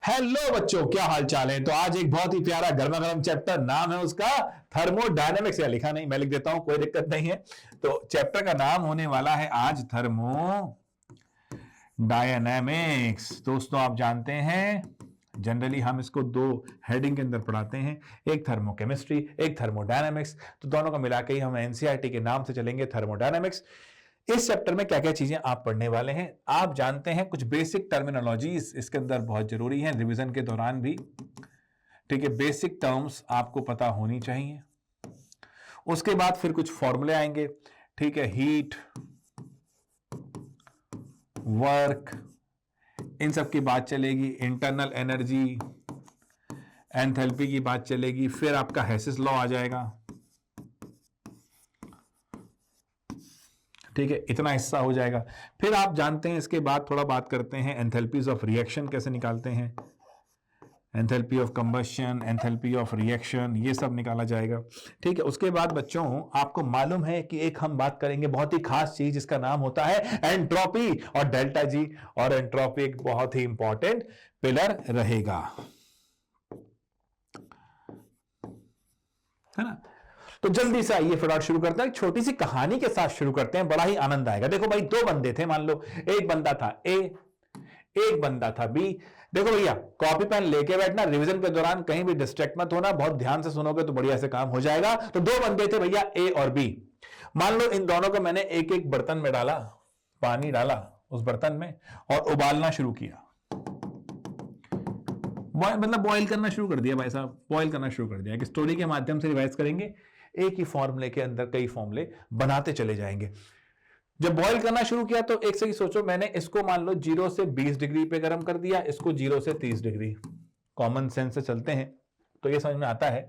Hello बच्चों, क्या हाल चाल है। तो आज एक बहुत ही प्यारा गर्मा गर्म चैप्टर, नाम है उसका थर्मोडायनेमिक्स। या लिखा नहीं, मैं लिख देता हूं, कोई दिक्कत नहीं है। तो चैप्टर का नाम होने वाला है आज थर्मोडायनेमिक्स। दोस्तों, आप जानते हैं जनरली हम इसको दो हेडिंग के अंदर पढ़ाते हैं, एक थर्मोकेमिस्ट्री, एक थर्मोडायनेमिक्स। तो दोनों को मिला के ही हम एनसीईआरटी के नाम से चलेंगे, थर्मोडायनेमिक्स। इस चैप्टर में क्या क्या चीजें आप पढ़ने वाले हैं, आप जानते हैं। कुछ बेसिक टर्मिनोलॉजीज इसके अंदर बहुत जरूरी हैं, रिवीजन के दौरान भी। ठीक है, बेसिक टर्म्स आपको पता होनी चाहिए। उसके बाद फिर कुछ फॉर्मूले आएंगे। ठीक है, हीट, वर्क, इन सब की बात चलेगी। इंटरनल एनर्जी, एंथैल्पी की बात चलेगी। फिर आपका हेसिस लॉ आ जाएगा। ठीक है, इतना हिस्सा हो जाएगा। फिर आप जानते हैं, इसके बाद थोड़ा बात करते हैं एंथैल्पीज ऑफ रिएक्शन कैसे निकालते हैं, enthalpy of combustion, enthalpy of reaction, ये सब निकाला जाएगा। ठीक है, उसके बाद बच्चों आपको मालूम है कि एक हम बात करेंगे बहुत ही खास चीज, जिसका नाम होता है एंट्रोपी और डेल्टा जी। और एंट्रोपी एक बहुत ही इंपॉर्टेंट पिलर रहेगा, है ना। तो जल्दी से आइए फटाफट शुरू करते हैं। छोटी सी कहानी के साथ शुरू करते हैं, बड़ा ही आनंद आएगा। देखो भाई, दो बंदे थे, मान लो एक बंदा था ए, एक बंदा था बी। देखो भैया, कॉपी पेन लेके बैठना, रिवीजन के दौरान कहीं भी डिस्ट्रैक्ट मत होना, बहुत ध्यान से सुनोगे तो बढ़िया से काम हो जाएगा। तो दो बंदे थे भैया, ए और बी। मान लो इन दोनों को मैंने एक एक बर्तन में डाला, पानी डाला उस बर्तन में और उबालना शुरू किया। मतलब बॉईल करना शुरू कर दिया भाई साहब, बॉईल करना शुरू कर दिया। एक स्टोरी के माध्यम से रिवाइज करेंगे, एक ही फॉर्मूले के अंदर कई फॉर्मूले बनाते चले जाएंगे। जब बॉईल करना शुरू किया तो एक से सोचो, मैंने इसको मान लो 0 से 20 डिग्री पे गर्म कर दिया, इसको 0 से 30 डिग्री। कॉमन सेंस से चलते हैं तो ये समझ में आता है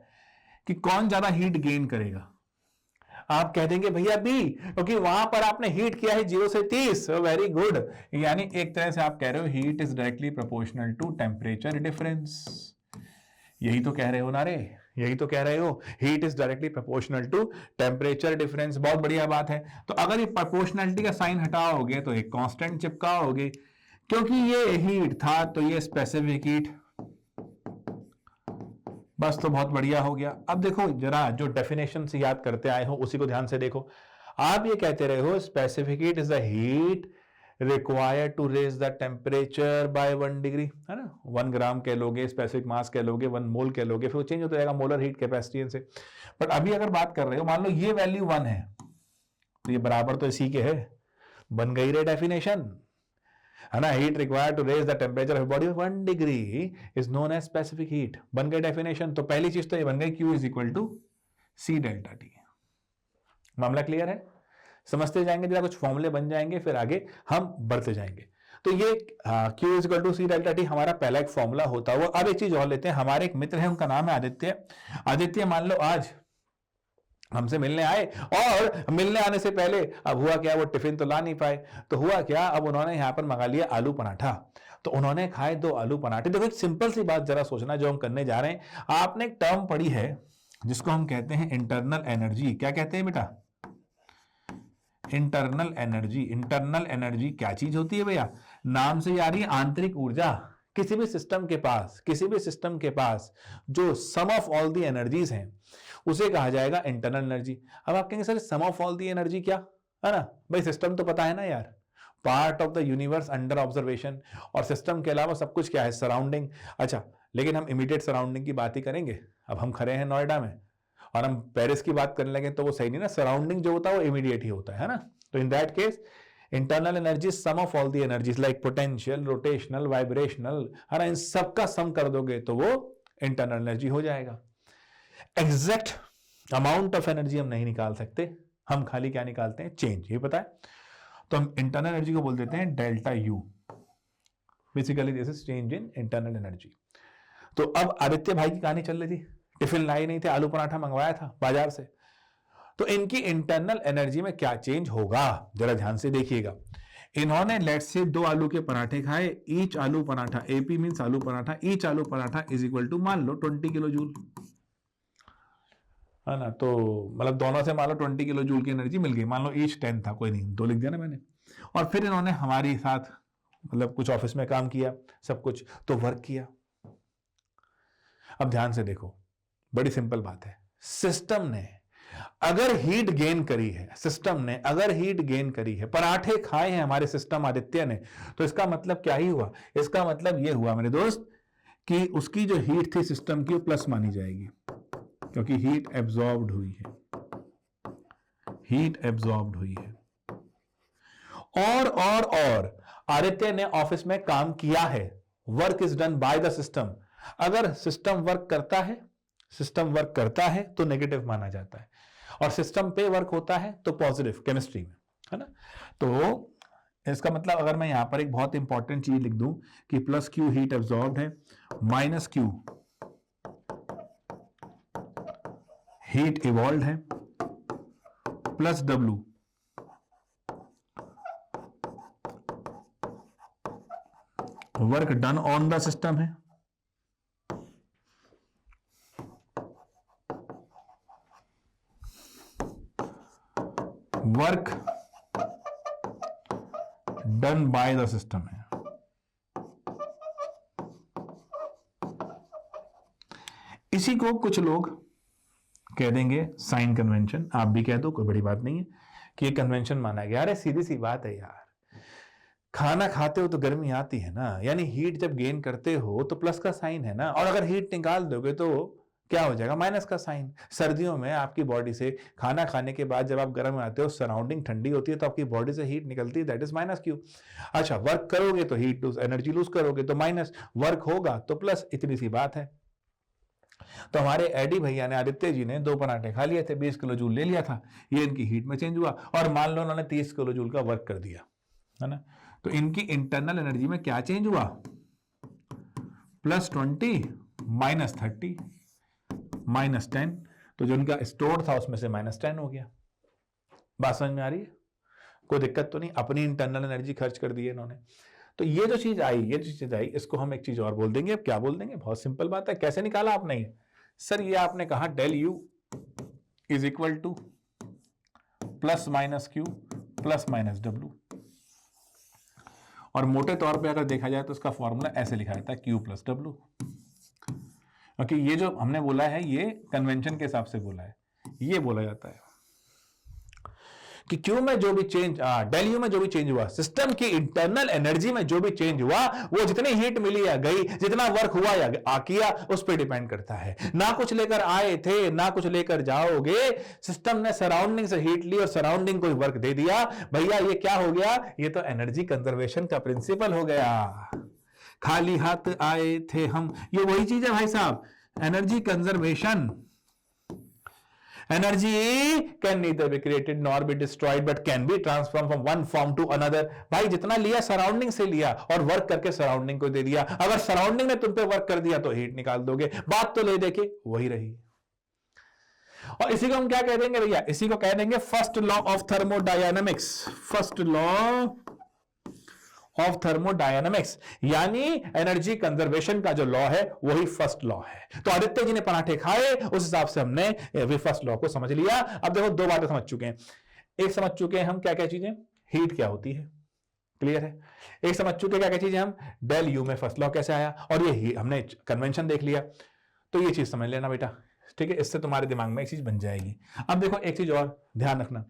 कि कौन ज्यादा हीट गेन करेगा। आप कह देंगे भैया बी, क्योंकि वहां पर आपने हीट किया है 0 से 30। वेरी गुड, यानी एक तरह से आप कह रहे हो heat is directly proportional to temperature difference. यही तो कह रहे हो ना रे, यही तो कह रहे हो, heat is directly proportional to temperature difference. बहुत बढ़िया बात है। तो अगर ये प्रोपोर्शनलिटी का साइन हटाओगे तो एक कांस्टेंट चिपकाओगे, क्योंकि ये हीट था तो ये स्पेसिफिक हीट, बस। तो बहुत बढ़िया हो गया। अब देखो जरा, जो डेफिनेशन से याद करते आए हो उसी को ध्यान से देखो। आप ये कहते रहे हो specific heat is the heat required to raise the temperature by 1 degree, है ना। 1 ग्राम कह लोगे, स्पेसिफिक मास कह लोगे, 1 मोल कह लोगे, फिर वो चेंज होता जाएगा मोलर हीट कैपेसिटी से। बट अभी अगर बात कर रहे हो, मान लो ये वैल्यू 1 है, तो ये बराबर तो इसी के है, बन गई रे डेफिनेशन, है ना। Heat required to raise the temperature of body 1 degree is known as specific heat, बन गई डेफिनेशन। तो पहली चीज तो ये बन गई, Q is equal to C delta T. मामला क्लियर है, समझते जाएंगे, जरा कुछ फॉर्मूले बन जाएंगे, फिर आगे हम बढ़ते जाएंगे। तो ये Q is equal to C delta T हमारा पहला एक फॉर्मूला होता हुआ। अब एक चीज और लेते हैं, हमारे एक मित्र है, उनका नाम है आदित्य। आदित्य मान लो आज हमसे मिलने आए, और मिलने आने से पहले अब हुआ क्या, वो टिफिन तो ला नहीं पाए, तो हुआ क्या, अब उन्होंने यहां पर मंगा लिया आलू पराठा। तो उन्होंने खाए 2 आलू पराठे। देखो एक सिंपल सी बात जरा सोचना, जो हम करने जा रहे हैं। आपने एक टर्म पढ़ी है जिसको हम कहते हैं इंटरनल एनर्जी। क्या कहते हैं बेटा? Internal energy. इंटरनल एनर्जी क्या चीज होती है भैया? नाम से आ रही है आंतरिक ऊर्जा। किसी भी सिस्टम के पास जो sum of all the energies हैं उसे कहा जाएगा इंटरनल एनर्जी। अब आप कहेंगे sir sum of all the energy क्या, है ना भाई, सिस्टम तो पता है ना यार, part of the universe under observation, और सिस्टम के अलावा सब कुछ क्या है, सराउंडिंग। अच्छा, लेकिन हम इमीडिएट सराउंडिंग की बात ही करेंगे। अब हम खड़े हैं नोएडा में और हम पेरिस की बात करने लगे तो वो सही नहीं ना, सराउंडिंग जो होता है वो इमीडिएट ही होता है ना। तो in that case internal energy sum of all the energies like potential, rotational, vibrational, है ना, इन सबका सम कर दोगे तो वो इंटरनल एनर्जी हो जाएगा। एग्जैक्ट अमाउंट ऑफ एनर्जी हम नहीं निकाल सकते, हम खाली क्या निकालते हैं, चेंज, ये पता है। तो हम इंटरनल एनर्जी को बोल देते हैं delta U. Basically this is change in internal energy. तो अब आदित्य भाई की कहानी चल रही थी, टिफिन लाई नहीं थे, आलू पराठा मंगवाया था बाजार से। तो इनकी इंटरनल एनर्जी में क्या चेंज होगा, जरा ध्यान से देखिएगा। इन्होंने लेट्स से 2 आलू के पराठे खाए, ईच आलू पराठा, एपी मींस आलू पराठा, ईच आलू पराठा इज इक्वल टू मान लो 20 किलो जूल, है ना। तो मतलब दोनों से मान लो 20 किलो जूल की एनर्जी मिल गई। मान लो ईच 10 था, कोई नहीं, 2 लिख दिया ना मैंने। और फिर इन्होंने हमारे साथ मतलब कुछ ऑफिस में काम किया, सब कुछ, तो वर्क किया। अब ध्यान से देखो, बड़ी सिंपल बात है। सिस्टम ने अगर हीट गेन करी है, सिस्टम ने अगर हीट गेन करी है, पराठे खाए हैं हमारे सिस्टम आदित्य ने, तो इसका मतलब क्या ही हुआ? इसका मतलब यह हुआ मेरे दोस्त कि उसकी जो हीट थी सिस्टम की, वो प्लस मानी जाएगी, क्योंकि हीट एब्जॉर्ब्ड हुई है, हीट एब्जॉर्ब्ड हुई है। और आदित्य ने ऑफिस में काम किया है, work is done by the system. अगर सिस्टम वर्क करता है, सिस्टम वर्क करता है तो नेगेटिव माना जाता है, और सिस्टम पे वर्क होता है तो पॉजिटिव, केमिस्ट्री में, है ना। तो इसका मतलब अगर मैं यहां पर एक बहुत इंपॉर्टेंट चीज लिख दूं कि प्लस क्यू हीट एब्जॉर्ब्ड है, माइनस क्यू हीट इवॉल्व है, plus W work done on the system है, work done by the system है। इसी को कुछ लोग कह देंगे साइन कन्वेंशन, आप भी कह दो, कोई बड़ी बात नहीं है कि ये कन्वेंशन माना गया। अरे सीधी सी बात है यार, खाना खाते हो तो गर्मी आती है ना, यानी हीट जब गेन करते हो तो प्लस का साइन है ना, और अगर हीट निकाल दोगे तो क्या हो जाएगा? माइनस का साइन। सर्दियों में आपकी बॉडी से खाना खाने के बाद जब आप गर्म आते हो, सराउंडिंग ठंडी होती है, तो आपकी बॉडी से हीट निकलती है, दैट इज माइनस क्यू। अच्छा, वर्क करोगे तो हीट लूज, एनर्जी लूज करोगे तो माइनस, वर्क होगा तो प्लस, इतनी सी बात है। तो हमारे एडी भैया ने, आदित्य जी ने 2 पराठे खा लिए थे, 20 किलो जूल ले लिया था, ये इनकी हीट में चेंज हुआ, और मान लो उन्होंने 30 किलो जूल का वर्क कर दिया, है ना। तो इनकी इंटरनल एनर्जी में क्या चेंज हुआ? +20 -30 -10, तो जो उनका स्टोर था उसमें से -10 हो गया। बात समझ में आ रही है? कोई दिक्कत तो नहीं, अपनी इंटरनल एनर्जी खर्च कर दी है इन्होंने। तो ये जो चीज आई, ये जो चीज आई, इसको हम एक चीज और बोल देंगे। अब क्या बोल देंगे? बहुत सिंपल बात है। कैसे निकाला आपने ये? सर ये आपने कहा del U is equal to plus minus Q plus minus W, और मोटे तौर पे अगर देखा जाए तो इसका फॉर्मूला ऐसे लिखा जाता है क्यू प्लस डब्ल्यू, क्योंकि ये जो हमने बोला है ये कन्वेंशन के हिसाब से बोला है, ये बोला जाता है कि क्यू में जो भी चेंज, डेल यू में जो भी चेंज हुआ, सिस्टम की इंटरनल एनर्जी में जो भी चेंज हुआ, वो जितनी हीट मिली या गई, जितना वर्क हुआ या किया, उस पर डिपेंड करता है। ना कुछ लेकर आए थे, ना कुछ लेकर जाओगे, सिस्टम ने सराउंडिंग से हीट ली और सराउंडिंग को वर्क दे दिया, भैया ये क्या हो गया? ये तो एनर्जी कंजर्वेशन का प्रिंसिपल हो गया। खाली हाथ आए थे हम, ये वही चीज है भाई साहब, energy conservation. Energy can neither be created nor be destroyed but can be transformed from one form to another। भाई जितना लिया सराउंडिंग से लिया और वर्क करके सराउंडिंग को दे दिया। अगर सराउंडिंग ने तुम पे वर्क कर दिया तो हीट निकाल दोगे। बात तो ले देखे वही रही। और इसी को हम क्या कह देंगे भैया? इसी को कह देंगे first law of thermodynamics. First law of thermodynamics, यानी एनर्जी कंजर्वेशन का जो लॉ है वही फर्स्ट लॉ है। तो आदित्य जी ने पराठे खाए, उस हिसाब से हमने फर्स्ट लॉ को समझ लिया। अब देखो 2 बातें समझ चुके हैं। एक समझ चुके हैं हम क्या क्या चीजें, हीट क्या होती है, क्लियर है। एक समझ चुके क्या क्या चीजें हम, डेल यू में फर्स्ट लॉ कैसे आया, और ये हमने कन्वेंशन देख लिया। तो ये चीज समझ लेना बेटा, ठीक है, इससे तुम्हारे दिमाग में एक चीज बन जाएगी। अब देखो एक चीज और ध्यान रखना,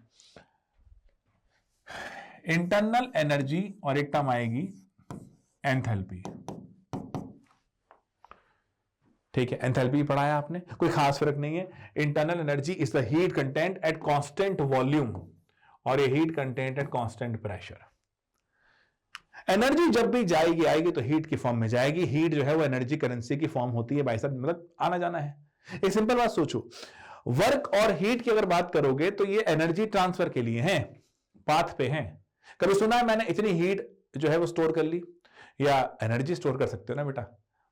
इंटरनल एनर्जी और एक टर्म आएगी एंथैल्पी, ठीक है। एंथैल्पी पढ़ाया आपने, कोई खास फर्क नहीं है। Internal energy is the heat content eight constant volume, और ये heat content eight constant pressure. Energy जब भी जाएगी आएगी तो हीट की फॉर्म में जाएगी। हीट जो है वो एनर्जी करेंसी की फॉर्म होती है भाई साहब, मतलब आना जाना है। एक सिंपल बात सोचो, वर्क और हीट की अगर बात करोगे तो ये एनर्जी ट्रांसफर के लिए हैं, पाथ पे हैं। कभी सुना है मैंने इतनी हीट जो है वो स्टोर कर ली? या एनर्जी स्टोर कर सकते हो ना बेटा,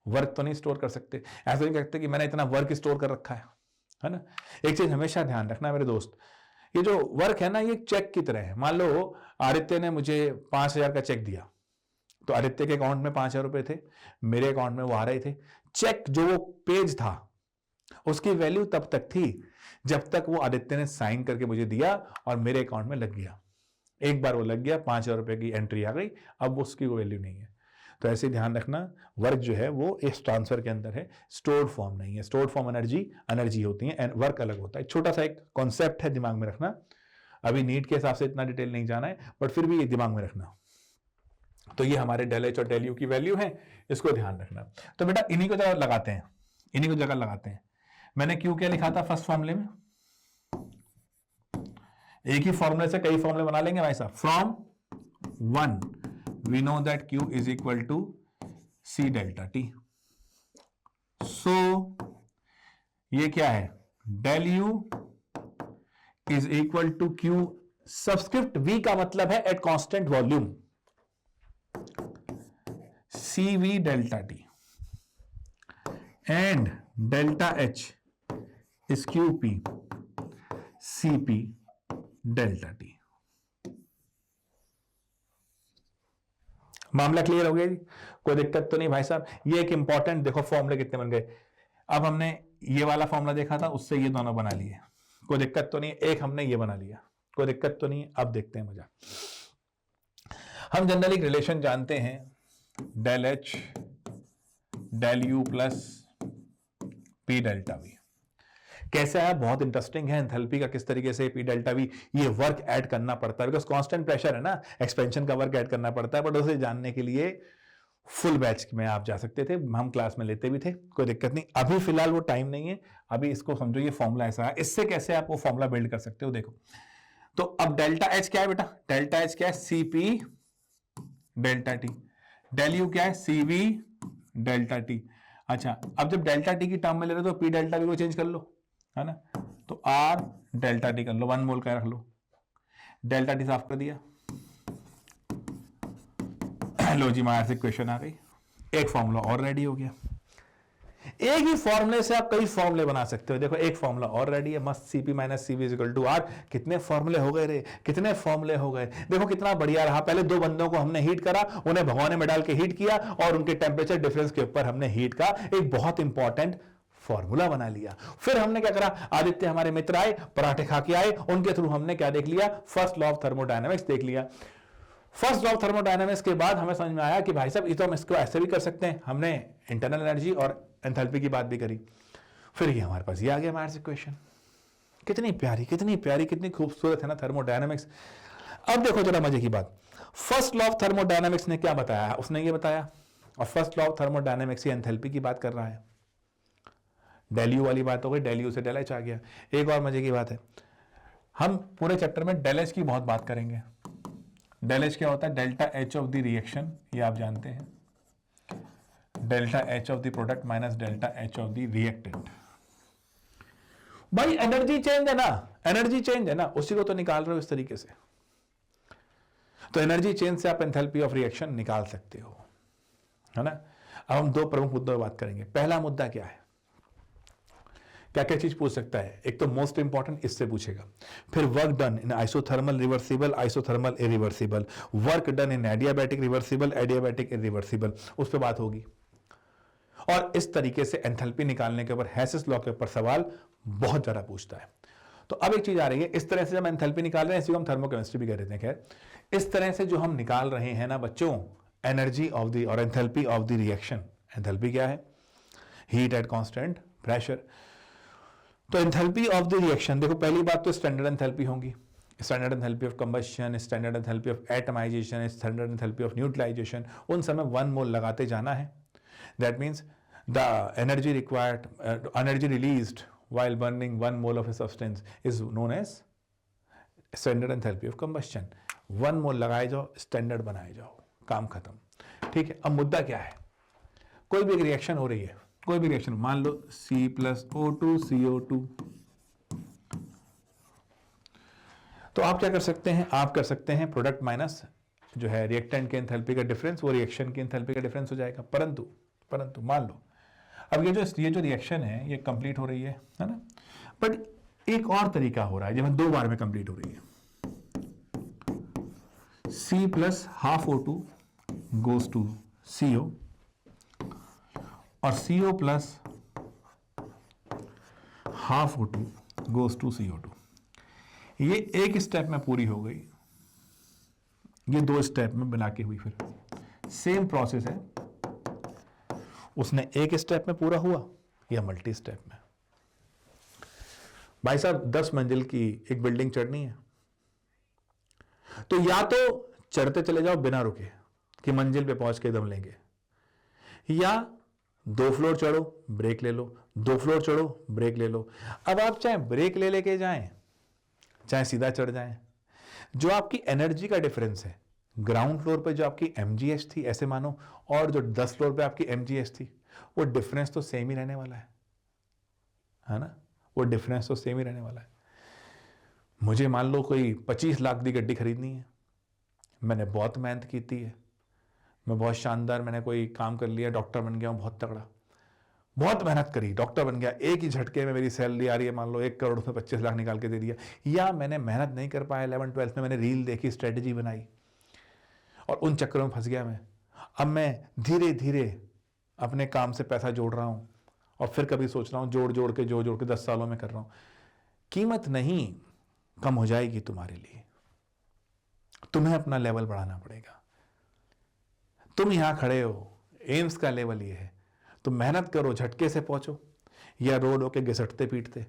वर्क तो नहीं स्टोर कर सकते। ऐसा नहीं कहते कि मैंने इतना वर्क स्टोर कर रखा है ना। एक चीज हमेशा ध्यान रखना मेरे दोस्त, ये जो वर्क है ना ये चेक की तरह है। मान लो आदित्य ने मुझे 5,000 का चेक दिया, तो आदित्य के अकाउंट में 5,000 रुपए थे, मेरे अकाउंट में वो आ रहे थे। चेक जो वो पेज था उसकी वैल्यू तब तक थी जब तक वो आदित्य ने साइन करके मुझे दिया और मेरे अकाउंट में लग गया। एक बार वो लग गया, 5,000 रुपए की एंट्री आ गई, अब उसकी वैल्यू नहीं है। तो ऐसे ध्यान रखना, वर्क जो है वो इस ट्रांसफर के अंदर है, स्टोर्ड फॉर्म नहीं है। स्टोर्ड फॉर्म एनर्जी होती है, वर्क अलग होता है। छोटा सा एक कॉन्सेप्ट है, दिमाग में रखना। अभी नीट के हिसाब से इतना डिटेल नहीं जाना है, बट फिर भी ये दिमाग में रखना। तो ये हमारे डेल एच और डेल यू की वैल्यू है, इसको ध्यान रखना। तो बेटा इन्हीं को जगह लगाते हैं, इन्हीं को जगह लगाते हैं। मैंने क्यू क्या लिखा था फर्स्ट फॉर्मूले में? एक ही फॉर्मूले से कई फॉर्मूले बना लेंगे भाई साहब। From 1 we know that Q is equal to C delta T। So ये क्या है? Del U is equal to Q subscript V का मतलब है at constant volume, CV delta T and delta H is QP CP delta T। मामला clear हो गया जी? कोई दिक्कत तो नहीं भाई साहब? ये एक इंपॉर्टेंट, देखो फॉर्मूले कितने बन गए। अब हमने ये वाला फॉर्मूला देखा था, उससे ये दोनों बना लिए, कोई दिक्कत तो नहीं। एक हमने ये बना लिया, कोई दिक्कत तो नहीं। अब देखते हैं मजा। हम जनरली एक रिलेशन जानते हैं, del H del U plus P delta V. कैसे है? बहुत इंटरेस्टिंग है। एंथैल्पी का किस तरीके से पी डेल्टा वी ये वर्क ऐड करना पड़ता है, बिकॉज कांस्टेंट प्रेशर है ना, एक्सपेंशन का वर्क ऐड करना पड़ता है। बट उसे जानने के लिए फुल बैच में आप जा सकते थे, हम क्लास में लेते भी थे, कोई दिक्कत नहीं। अभी फिलहाल वो टाइम नहीं है, अभी इसको समझो ये फॉर्मूला ऐसा है, इससे कैसे आप वो फॉर्मूला बिल्ड कर सकते हो देखो। तो अब डेल्टा एच क्या है बेटा? डेल्टा एच क्या है? CP delta T. Del U क्या है? CV delta T. अच्छा, अब जब डेल्टा टी की टर्म में ले रहे हो तो पी डेल्टा वी को चेंज कर लो, है ना? तो आर डेल्टा टी कर लो, 1 मोल का रख लो, डेल्टा टी साफ कर दिया। लो जी, हमारे से क्वेश्चन आ गई, एक फॉर्मूला और रेडी हो गया। एक ही फॉर्मूले से आप कई फॉर्मूले बना सकते हो। देखो एक फॉर्मूला और रेडी है, मस्त CP minus CV is equal to R. कितने फॉर्मूले हो गए रे, कितने फॉर्मूले हो गए। देखो कितना बढ़िया रहा। पहले दो बंदों को हमने हीट करा, उन्हें भगोने में डाल के हीट किया और उनके टेम्परेचर डिफरेंस के ऊपर हमने हीट का एक बहुत इंपॉर्टेंट फॉर्मूला बना लिया। फिर हमने क्या करा, आदित्य हमारे मित्र आए, पराठे खा के आए, उनके थ्रू हमने क्या देख लिया? फर्स्ट लॉ ऑफ थर्मोडायनामिक्स देख लिया। फर्स्ट लॉ ऑफ थर्मोडायनामिक्स के बाद हमें समझ में आया कि भाई साहब ये तो हम इसको ऐसे भी कर सकते हैं। हमने इंटरनल एनर्जी और एंथैल्पी की बात भी करी। फिर ये हमारे पास ये आ गया हमारे से क्वेश्चन। कितनी प्यारी कितनी खूबसूरत है ना थर्मोडायनामिक्स। अब देखो जरा मजे की बात, फर्स्ट लॉ ऑफ थर्मोडायनामिक्स ने क्या बताया? उसने ये बताया, और first law of thermodynamics he enthalpy की बात कर रहा है। डेल यू वाली बात हो गई, डेल यू से डेल एच आ गया। एक और मजे की बात है, हम पूरे चैप्टर में डेल एच की बहुत बात करेंगे। डेल एच क्या होता है? Delta H of the reaction, ये आप जानते हैं। Delta H of the product minus delta H of the reactant. भाई एनर्जी चेंज है ना, एनर्जी चेंज है ना, उसी को तो निकाल रहे हो इस तरीके से। तो एनर्जी चेंज से आप एंथैल्पी ऑफ रिएक्शन निकाल सकते हो, है ना? अब हम दो प्रमुख मुद्दों पर बात करेंगे। पहला मुद्दा क्या है? क्या क्या चीज पूछ सकता है? एक तो मोस्ट इंपॉर्टेंट इससे पूछेगा, फिर work done in isothermal reversible, isothermal irreversible, work done in adiabatic reversible, adiabatic irreversible, उस पर बात होगी। और इस तरीके से एंथैल्पी निकालने के ऊपर, हेसिस लॉ के ऊपर सवाल बहुत ज्यादा पूछता है। तो अब एक चीज आ रही है, इस तरह से जब एंथैल्पी निकाल रहे हैं, इसी को हम थर्मोकेमिस्ट्री भी कह रहे हैं। खैर, इस तरह से जो हम निकाल रहे हैं ना बच्चों, एनर्जी ऑफ द और enthalpy of the reaction. Enthalpy क्या है? Heat at constant pressure. तो एंथैल्पी ऑफ द रिएक्शन, देखो पहली बात तो स्टैंडर्ड एंथैल्पी होगी, standard enthalpy of combustion, standard enthalpy of atomization, standard enthalpy of neutralization, उन समय 1 मोल लगाते जाना है। That means the energy required, energy released while burning 1 mole of a substance is known as standard enthalpy of combustion। 1 मोल लगाए जाओ, standard बनाए जाओ, काम खत्म। ठीक है, अब मुद्दा क्या है? कोई भी एक रिएक्शन हो रही है, कोई भी रिएक्शन, मान लो C+O2 CO2, तो आप क्या कर सकते हैं? आप कर सकते हैं प्रोडक्ट माइनस जो है रिएक्टेंट के एंथैल्पी का डिफरेंस, वो रिएक्शन की एंथैल्पी का डिफरेंस हो जाएगा। परंतु मान लो अब ये जो रिएक्शन है ये कंप्लीट हो रही है ना, बट एक और तरीका हो रहा है जब 2 बार में कंप्लीट हो रही है। C plus half O2 goes to CO और CO plus half O2 goes to CO2। ये एक स्टेप में पूरी हो गई, ये 2 स्टेप में बना के हुई। फिर सेम प्रोसेस है, उसने एक स्टेप में पूरा हुआ या मल्टी स्टेप में। भाई साहब 10 मंजिल की एक बिल्डिंग चढ़नी है, तो या तो चढ़ते चले जाओ बिना रुके कि मंजिल पे पहुंच के दम लेंगे, या 2 फ्लोर चढ़ो ब्रेक ले लो, 2 फ्लोर चढ़ो ब्रेक ले लो। अब आप चाहे ब्रेक ले लेके जाएं, चाहे सीधा चढ़ जाएं, जो आपकी एनर्जी का डिफरेंस है, ग्राउंड फ्लोर पे जो आपकी एमजीएच थी ऐसे मानो, और जो 10 फ्लोर पे आपकी एमजीएच थी, वो डिफरेंस तो सेम ही रहने वाला है ना, वो डिफरेंस तो सेम ही रहने वाला है। मुझे मान लो कोई 25 लाख की गड्डी खरीदनी है, मैंने बहुत मेहनत की थी है, मैं बहुत शानदार, मैंने कोई काम कर लिया, डॉक्टर बन गया हूँ बहुत तगड़ा, बहुत मेहनत करी, डॉक्टर बन गया, एक ही झटके में मेरी सैलरी आ रही है मान लो 1 करोड़ में 25 लाख निकाल के दे दिया। या मैंने मेहनत नहीं कर पाया, 11-12 में मैंने रील देखी, स्ट्रेटेजी बनाई और उन चक्करों में फंस गया मैं। अब मैं धीरे धीरे अपने काम से पैसा जोड़ रहा हूँ और फिर कभी सोच रहा हूँ जोड़ जोड़ के 10 सालों में कर रहा हूँ। कीमत नहीं कम हो जाएगी तुम्हारे लिए, तुम्हें अपना लेवल बढ़ाना पड़ेगा। तुम यहां खड़े हो, एम्स का लेवल ये है, तुम मेहनत करो, झटके से पहुंचो या रोड होके घिसटते पीटते,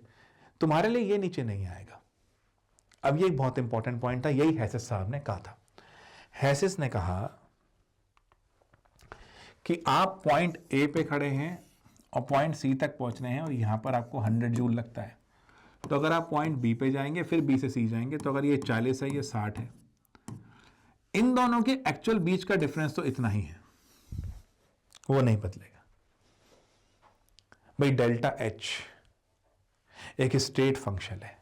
तुम्हारे लिए ये नीचे नहीं आएगा। अब ये एक बहुत इंपॉर्टेंट पॉइंट था, यही हैसिस साहब ने कहा था। हैसिस ने कहा कि आप पॉइंट ए पे खड़े हैं और पॉइंट सी तक पहुंच रहे हैं और यहां पर आपको 100 जूल लगता है, तो अगर आप पॉइंट बी पे जाएंगे फिर बी से सी जाएंगे, तो अगर ये 40 है ये 60 है, इन दोनों के एक्चुअल बीच का डिफरेंस तो इतना ही है, वो नहीं बदलेगा भाई। डेल्टा एच एक स्टेट फंक्शन है,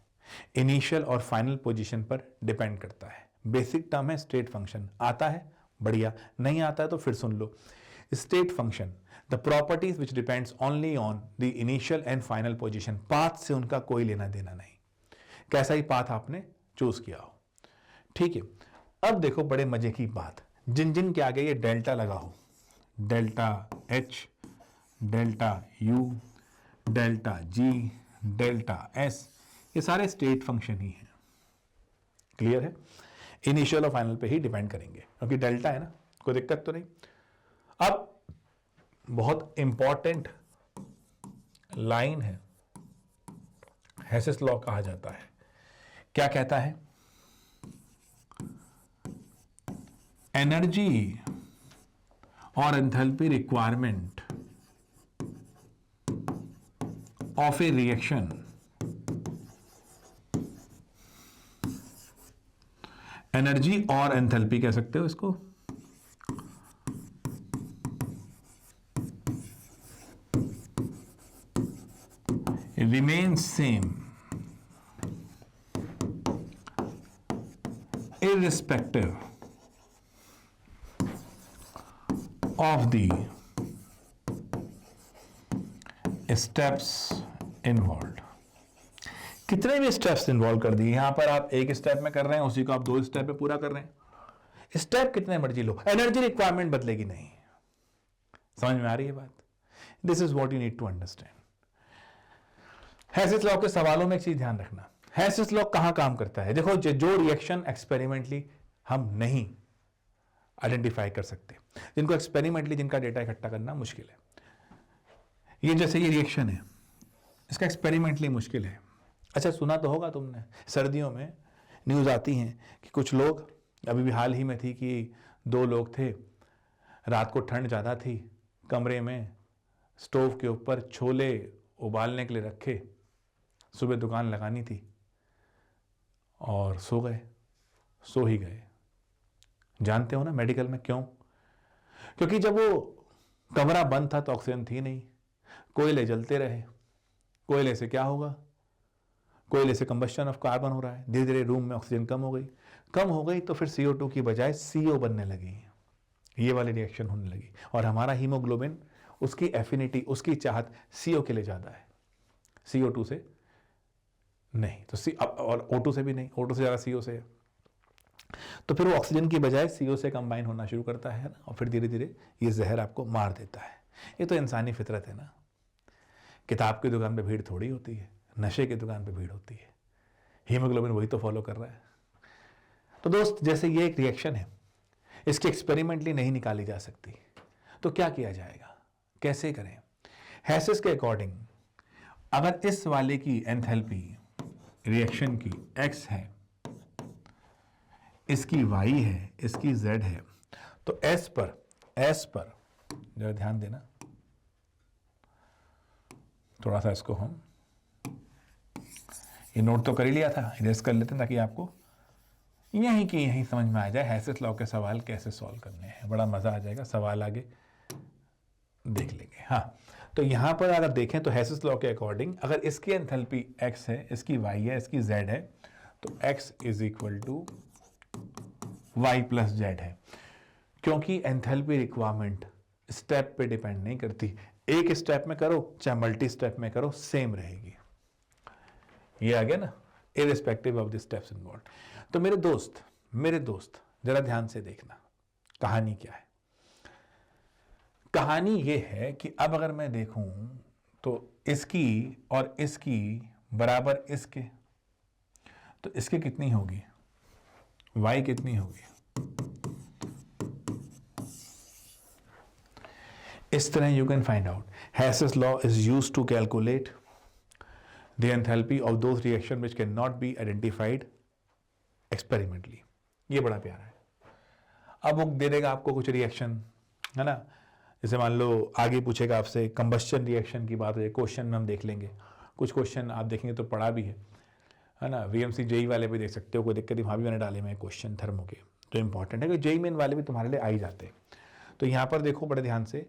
इनिशियल और फाइनल पोजीशन पर डिपेंड करता है। बेसिक टर्म है स्टेट फंक्शन, आता है बढ़िया, नहीं आता है तो फिर सुन लो। State function, the properties which depends only on the initial and final position, path से उनका कोई लेना देना नहीं, कैसा ही पाथ आपने चूज किया हो, ठीक है। अब देखो बड़े मजे की बात, जिन जिन के आगे ये डेल्टा लगा हो, delta H, delta U, delta G, delta S, ये सारे स्टेट फंक्शन ही हैं, क्लियर है। इनिशियल और फाइनल पे ही डिपेंड करेंगे क्योंकि डेल्टा है ना, कोई दिक्कत तो नहीं। अब बहुत इंपॉर्टेंट लाइन है, हैसिस लॉ कहा जाता है, क्या कहता है, एनर्जी और enthalpy requirement of A reaction energy और एंथैल्पी कह सकते हो इसको, remains same irrespective of the steps involved। कितने भी स्टेप्स इन्वॉल्व कर दिए, यहां पर आप एक स्टेप में कर रहे हैं, उसी को आप 2 स्टेप में पूरा कर रहे हैं, स्टेप कितने मर्जी लो, एनर्जी रिक्वायरमेंट बदलेगी नहीं। समझ में आ रही है बात? This is what you need to understand. Hess's law के सवालों में एक चीज ध्यान रखना, हैसिस लॉ कहां काम करता है। देखो जो रिएक्शन एक्सपेरिमेंटली हम नहीं आइडेंटिफाई कर सकते, जिनको एक्सपेरिमेंटली जिनका डेटा इकट्ठा करना मुश्किल है, ये जैसे ये रिएक्शन है, इसका एक्सपेरिमेंटली मुश्किल है। अच्छा सुना तो होगा तुमने, सर्दियों में न्यूज़ आती हैं कि कुछ लोग, अभी भी हाल ही में थी कि 2 लोग थे, रात को ठंड ज़्यादा थी, कमरे में स्टोव के ऊपर छोले उबालने के लिए रखे, सुबह दुकान लगानी थी और सो गए, सो ही गए। जानते हो ना मेडिकल में क्यों? क्योंकि जब वो कमरा बंद था तो ऑक्सीजन थी नहीं, कोयले जलते रहे, कोयले से क्या होगा, कोयले से कंबस्शन ऑफ कार्बन हो रहा है, धीरे धीरे रूम में ऑक्सीजन कम हो गई तो फिर CO2 की बजाय CO बनने लगी, ये वाली रिएक्शन होने लगी। और हमारा हीमोग्लोबिन, उसकी एफिनिटी, उसकी चाहत CO के लिए ज़्यादा है, CO2 से नहीं, तो और O2 से भी नहीं, O2 से ज़्यादा CO से है, तो फिर वो ऑक्सीजन की बजाय CO से कंबाइन होना शुरू करता है ना, और फिर धीरे धीरे ये जहर आपको मार देता है। ये तो इंसानी फितरत है ना। किताब की दुकान पे भीड़ थोड़ी होती है, नशे की दुकान पे भीड़ होती है, हीमोग्लोबिन वही तो फॉलो कर रहा है। तो दोस्त जैसे ये एक रिएक्शन है, इसकी एक्सपेरिमेंटली नहीं निकाली जा सकती, तो क्या किया जाएगा, कैसे करें? हेसिस के अकॉर्डिंग अगर इस वाले की एंथैल्पी रिएक्शन की x है, इसकी y है, इसकी z है, तो s पर जरा ध्यान देना, थोड़ा सा इसको हम ये नोट तो कर ही लिया था, इरेज कर लेते हैं ताकि आपको यहीं की यहीं समझ में आ जाए हेसिस लॉ के सवाल कैसे सॉल्व करने हैं। बड़ा मजा आ जाएगा, सवाल आगे देख लेंगे। हाँ, तो यहां पर अगर देखें तो हेसिस लॉ के अकॉर्डिंग अगर इसकी एंथैल्पी x है, इसकी y है, इसकी z है, तो x is equal to y plus z है, क्योंकि एंथैल्पी रिक्वायरमेंट स्टेप पे डिपेंड नहीं करती, एक स्टेप में करो चाहे मल्टी स्टेप में करो सेम रहेगी। ये आ गया ना, irrespective of the steps involved. तो मेरे दोस्त जरा ध्यान से देखना, कहानी क्या है। कहानी ये है कि अब अगर मैं देखूं तो इसकी और इसकी बराबर इसके, तो इसके कितनी होगी, y कितनी होगी, इस तरह you can find out. Hess's law is used to calculate the enthalpy of those reactions which cannot be identified experimentally। ये बड़ा प्यारा है। अब वो दे देगा आपको कुछ रिएक्शन, है ना, जैसे मान लो आगे पूछेगा आपसे कंबस्शन रिएक्शन की बात है, क्वेश्चन में हम देख लेंगे, कुछ क्वेश्चन आप देखेंगे तो पढ़ा भी है ना, वीएमसी जेई वाले भी देख सकते हो, कोई दिक्कत नहीं, वहाँ भी मैंने डाले में क्वेश्चन थर्मो के, तो इंपॉर्टेंट है कि जेई मेन वाले भी तुम्हारे लिए आ ही जाते हैं। तो यहाँ पर देखो बड़े ध्यान से,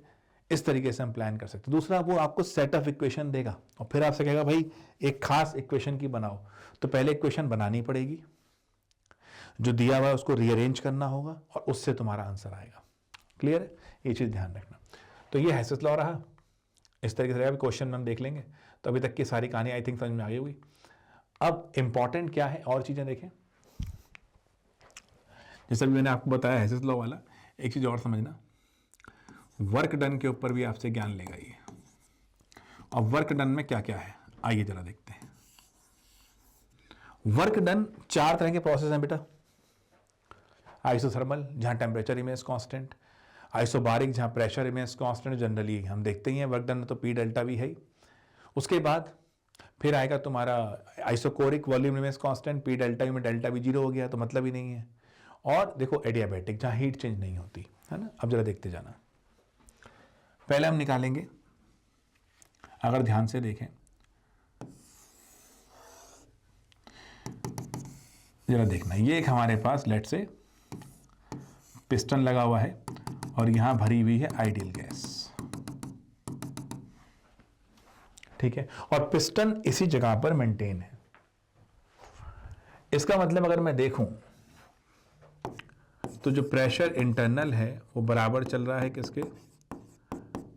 इस तरीके से हम प्लान कर सकते हैं। दूसरा, वो आपको सेट ऑफ इक्वेशन देगा और फिर आपसे कहेगा भाई एक खास इक्वेशन की बनाओ, तो पहले इक्वेशन बनानी पड़ेगी, जो दिया हुआ है उसको रीअरेंज करना होगा और उससे तुम्हारा आंसर आएगा। क्लियर है, ये चीज ध्यान रखना। तो ये हेसिस लॉ रहा, इस तरीके से क्वेश्चन में हम देख लेंगे। तो अभी तक की सारी कहानी आई थिंक समझ में आ गई होगी। अब इंपॉर्टेंट क्या है, और चीजें देखें, जैसे भी मैंने आपको बताया हेसिस लॉ वाला, एक चीज और समझना, वर्क डन के ऊपर भी आपसे ज्ञान लेगा ये। और वर्क डन में क्या क्या है, आइए जरा देखते हैं। वर्क डन 4 तरह के प्रोसेस हैं बेटा। आइसोथर्मल, जहां टेम्परेचर रिमेन्स कांस्टेंट, आइसोबारिक जहां प्रेशर रिमेन्स कांस्टेंट, जनरली हम देखते ही हैं वर्क डन में तो पी डेल्टा भी है। उसके बाद फिर आएगा तुम्हारा isochoric, volume remains constant, P delta में डेल्टा भी 0 हो गया तो मतलब ही नहीं है। और देखो एडियाबैटिक, जहां हीट चेंज नहीं होती, है ना। अब जरा देखते जाना, पहले हम निकालेंगे, अगर ध्यान से देखें जरा देखना, ये एक हमारे पास लेट से पिस्टन लगा हुआ है और यहां भरी हुई है आइडियल गैस, ठीक है, और पिस्टन इसी जगह पर मेंटेन है। इसका मतलब अगर मैं देखूं तो जो प्रेशर इंटरनल है वो बराबर चल रहा है किसके,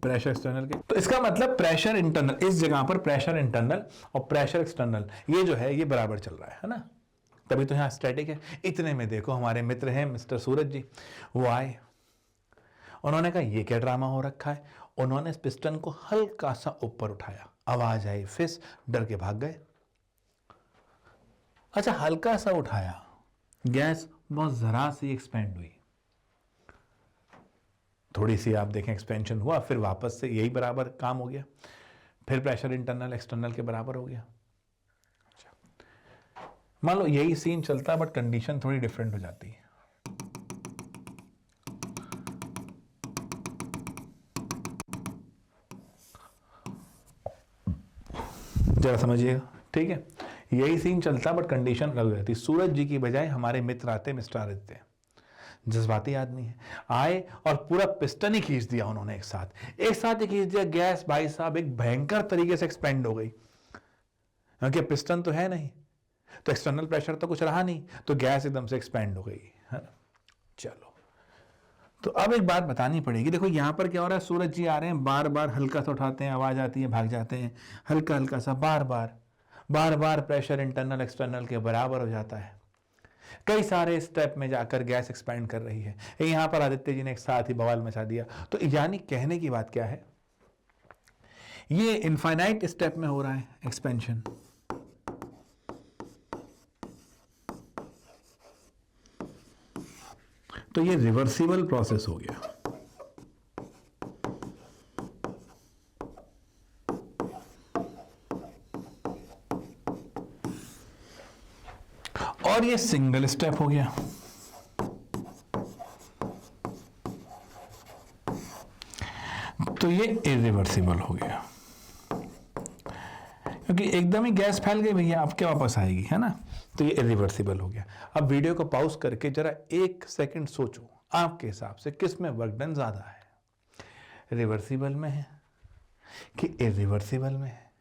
प्रेशर एक्सटर्नल के। तो इसका मतलब प्रेशर इंटरनल, इस जगह पर प्रेशर इंटरनल और प्रेशर एक्सटर्नल ये जो है ये बराबर चल रहा है ना, तभी तो यहां स्टैटिक है। इतने में देखो हमारे मित्र हैं मिस्टर सूरज जी, वो आए, उन्होंने कहा ये क्या ड्रामा हो रखा है। उन्होंने इस पिस्टन को हल्का सा ऊपर उठाया, आवाज आई फिस, डर के भाग गए। अच्छा, हल्का सा उठाया, गैस बहुत जरा सी एक्सपेंड हुई, थोड़ी सी आप देखें एक्सपेंशन हुआ, फिर वापस से यही बराबर काम हो गया, फिर प्रेशर इंटरनल एक्सटर्नल के बराबर हो गया। अच्छा, मान लो यही सीन चलता है बट कंडीशन थोड़ी डिफरेंट हो जाती है। जरा समझिएगा, ठीक है, यही सीन चलता बट कंडीशन अलग हो जाती। सूरज जी की बजाय हमारे मित्र आते, मिस्टर आदित्य, जज्बाती आदमी है, आए और पूरा पिस्टन ही खींच दिया उन्होंने, एक साथ ही खींच दिया। गैस भाई साहब एक भयंकर तरीके से एक्सपेंड हो गई, क्योंकि पिस्टन तो है नहीं, तो एक्सटर्नल प्रेशर तो कुछ रहा नहीं, तो गैस एकदम से एक्सपेंड हो गई, है ना। चलो, तो अब एक बात बतानी पड़ेगी। देखो यहां पर क्या हो रहा है, सूरज जी आ रहे हैं, बार बार हल्का सा उठाते हैं, आवाज आती है, भाग जाते हैं, हल्का हल्का सा, बार बार प्रेशर इंटरनल एक्सटर्नल के बराबर हो जाता है। कई सारे स्टेप में जाकर गैस एक्सपैंड कर रही है। यहां पर आदित्य जी ने एक साथ ही बवाल मचा दिया। तो यानी कहने की बात क्या है, ये इनफाइनाइट स्टेप में हो रहा है एक्सपेंशन, तो ये रिवर्सिबल प्रोसेस हो गया। और ये सिंगल स्टेप हो गया। तो ये इरिवर्सिबल हो गया, क्योंकि एकदम ही गैस फैल गई भैया, अब क्या वापस आएगी, है ना। तो ये इरिवर्सिबल हो गया। अब वीडियो को पॉज करके जरा 1 सेकंड सोचो, आपके हिसाब से किस में वर्क डन ज्यादा है, रिवर्सिबल में है कि इरिवर्सिबल में है?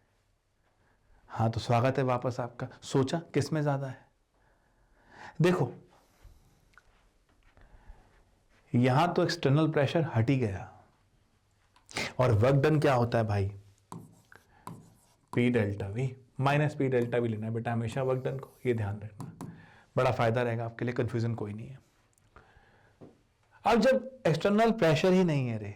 हाँ, तो स्वागत है वापस आपका। सोचा किस में ज्यादा है? देखो, यहां तो एक्सटर्नल प्रेशर हट ही गया, और वर्क डन क्या होता है भाई? P delta we minus P delta we लेना है बेटा हमेशा वर्क डन को, ये ध्यान रखना, बड़ा फायदा रहेगा आपके लिए, कंफ्यूजन कोई नहीं है। अब जब एक्सटर्नल प्रेशर ही नहीं है रे,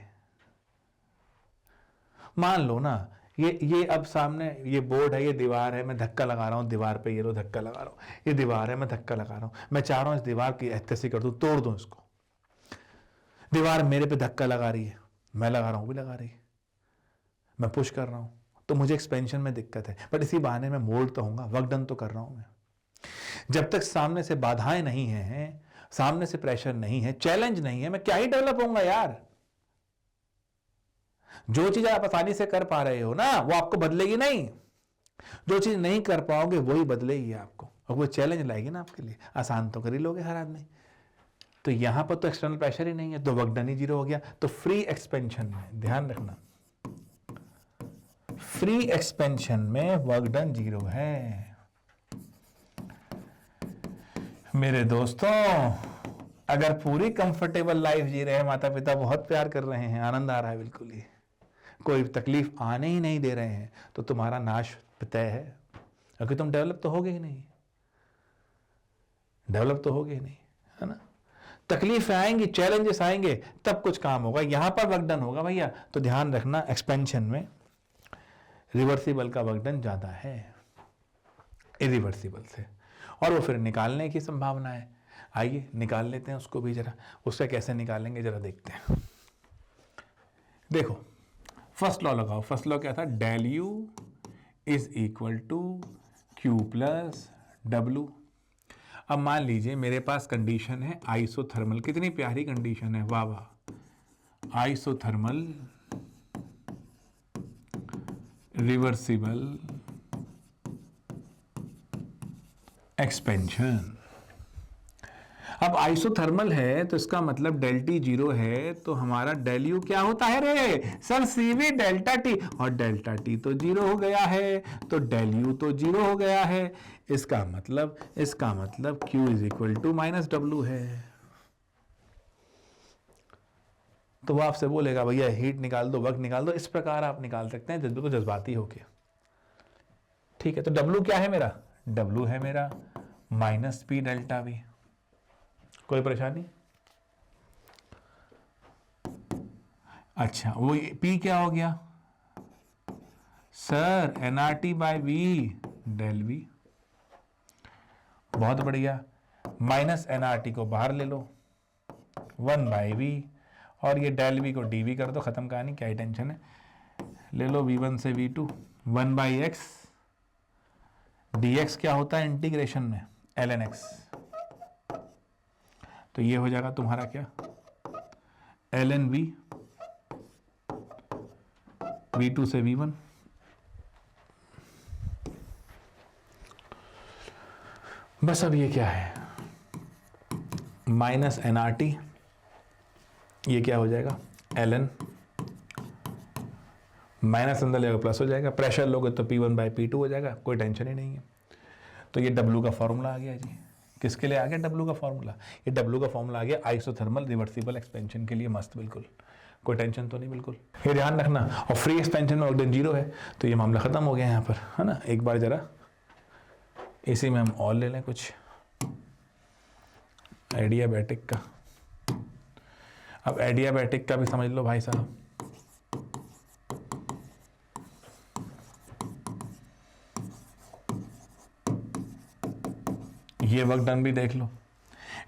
मान लो ना, ये अब सामने ये बोर्ड है, ये दीवार है, मैं धक्का लगा रहा हूं दीवार पे, ये लो धक्का लगा रहा हूं, ये दीवार है, मैं धक्का लगा रहा हूं, मैं चाह रहा हूं इस दीवार की ऐसे कर दूं, तोड़ दूं इसको। दीवार मेरे पे धक्का लगा रही है, मैं लगा रहा हूं, भी लगा रही है, मैं पुश कर रहा हूं, तो मुझे एक्सपेंशन में दिक्कत है, बट इसी बहाने में मोड़ तो होऊंगा, वर्क डन तो कर रहा हूं मैं। जब तक सामने से बाधाएं नहीं है, सामने से प्रेशर नहीं है, चैलेंज नहीं है, मैं क्या ही डेवलप होऊंगा यार। जो चीज आप आसानी से कर पा रहे हो ना, वो आपको बदलेगी नहीं, जो चीज नहीं कर पाओगे वही बदलेगी आपको, और वो चैलेंज लाएगी ना आपके लिए। आसान तो कर ही लोगे हर आदमी। तो यहां पर तो एक्सटर्नल प्रेशर ही नहीं है, तो वर्क डन ही 0 हो गया। तो फ्री एक्सपेंशन में ध्यान रखना, फ्री एक्सपेंशन में वर्क डन 0 है। मेरे दोस्तों, अगर पूरी कंफर्टेबल लाइफ जी रहे हैं, माता पिता बहुत प्यार कर रहे हैं, आनंद आ रहा है बिल्कुल ही, कोई तकलीफ आने ही नहीं दे रहे हैं, तो तुम्हारा नाश तय है, क्योंकि तुम डेवलप तो होगे ही नहीं, डेवलप तो होगे ही नहीं, है ना। तकलीफ आएंगी, चैलेंजेस आएंगे, तब कुछ काम होगा, यहां पर वर्क डन होगा भैया। तो ध्यान रखना, एक्सपेंशन में रिवर्सिबल का वर्क डन ज्यादा है इरिवर्सिबल से, और वो फिर निकालने की संभावना है। आइए निकाल लेते हैं उसको भी जरा, उसका कैसे निकालेंगे जरा देखते हैं। देखो, फर्स्ट लॉ लगाओ। फर्स्ट लॉ क्या था? Del U is equal to Q plus W. अब मान लीजिए मेरे पास कंडीशन है आइसोथर्मल, कितनी प्यारी कंडीशन है, वाह वाह। Isothermal reversible expansion. अब आइसोथर्मल है तो इसका मतलब डेल टी 0 है, तो हमारा डेल यू क्या होता है रे सर? सीवी डेल्टा टी, और डेल्टा टी तो 0 हो गया है, तो डेल यू तो 0 हो गया है। इसका मतलब Q is equal to minus W है। तो वो आपसे बोलेगा भैया हीट निकाल दो, वर्क निकाल दो, इस प्रकार आप निकाल सकते हैं जज्बे को जज्बाती होके, ठीक है। तो डब्लू क्या है मेरा? डब्लू है मेरा माइनस पी डेल्टा वी। कोई परेशानी? अच्छा, वो P क्या हो गया सर? NRT by V del V। बहुत बढ़िया, माइनस NRT को बाहर ले लो, 1 बाय V, और ये डेल V को dV कर दो, खत्म कहानी, क्या ही टेंशन है। ले लो V1 से V2, 1 बाई एक्स, dx क्या होता है इंटीग्रेशन में? ln x। तो ये हो जाएगा तुम्हारा क्या? ln v, v2 से v1। बस अब ये क्या है? माइनस NRT, ये क्या हो जाएगा? ln, माइनस अंदर लेगा प्लस हो जाएगा, प्रेशर लोगे तो P1 बाई P2 हो जाएगा, कोई टेंशन ही नहीं है। तो ये W का फॉर्मूला आ गया जी। किसके लिए आ गया W का फॉर्मूला? ये W का फॉर्मूला आ गया आइसोथर्मल रिवर्सिबल एक्सपेंशन के लिए, मस्त बिल्कुल, कोई टेंशन तो नहीं बिल्कुल, ये ध्यान रखना। और फ्री एक्सपेंशन में वर्क 0 है, तो ये मामला खत्म हो गया यहाँ पर, है ना। एक बार जरा इसी में हम और ले लें कुछ एडियाबैटिक का। अब एडियाबैटिक का भी समझ लो भाई साहब, ये वर्क डन भी देख लो।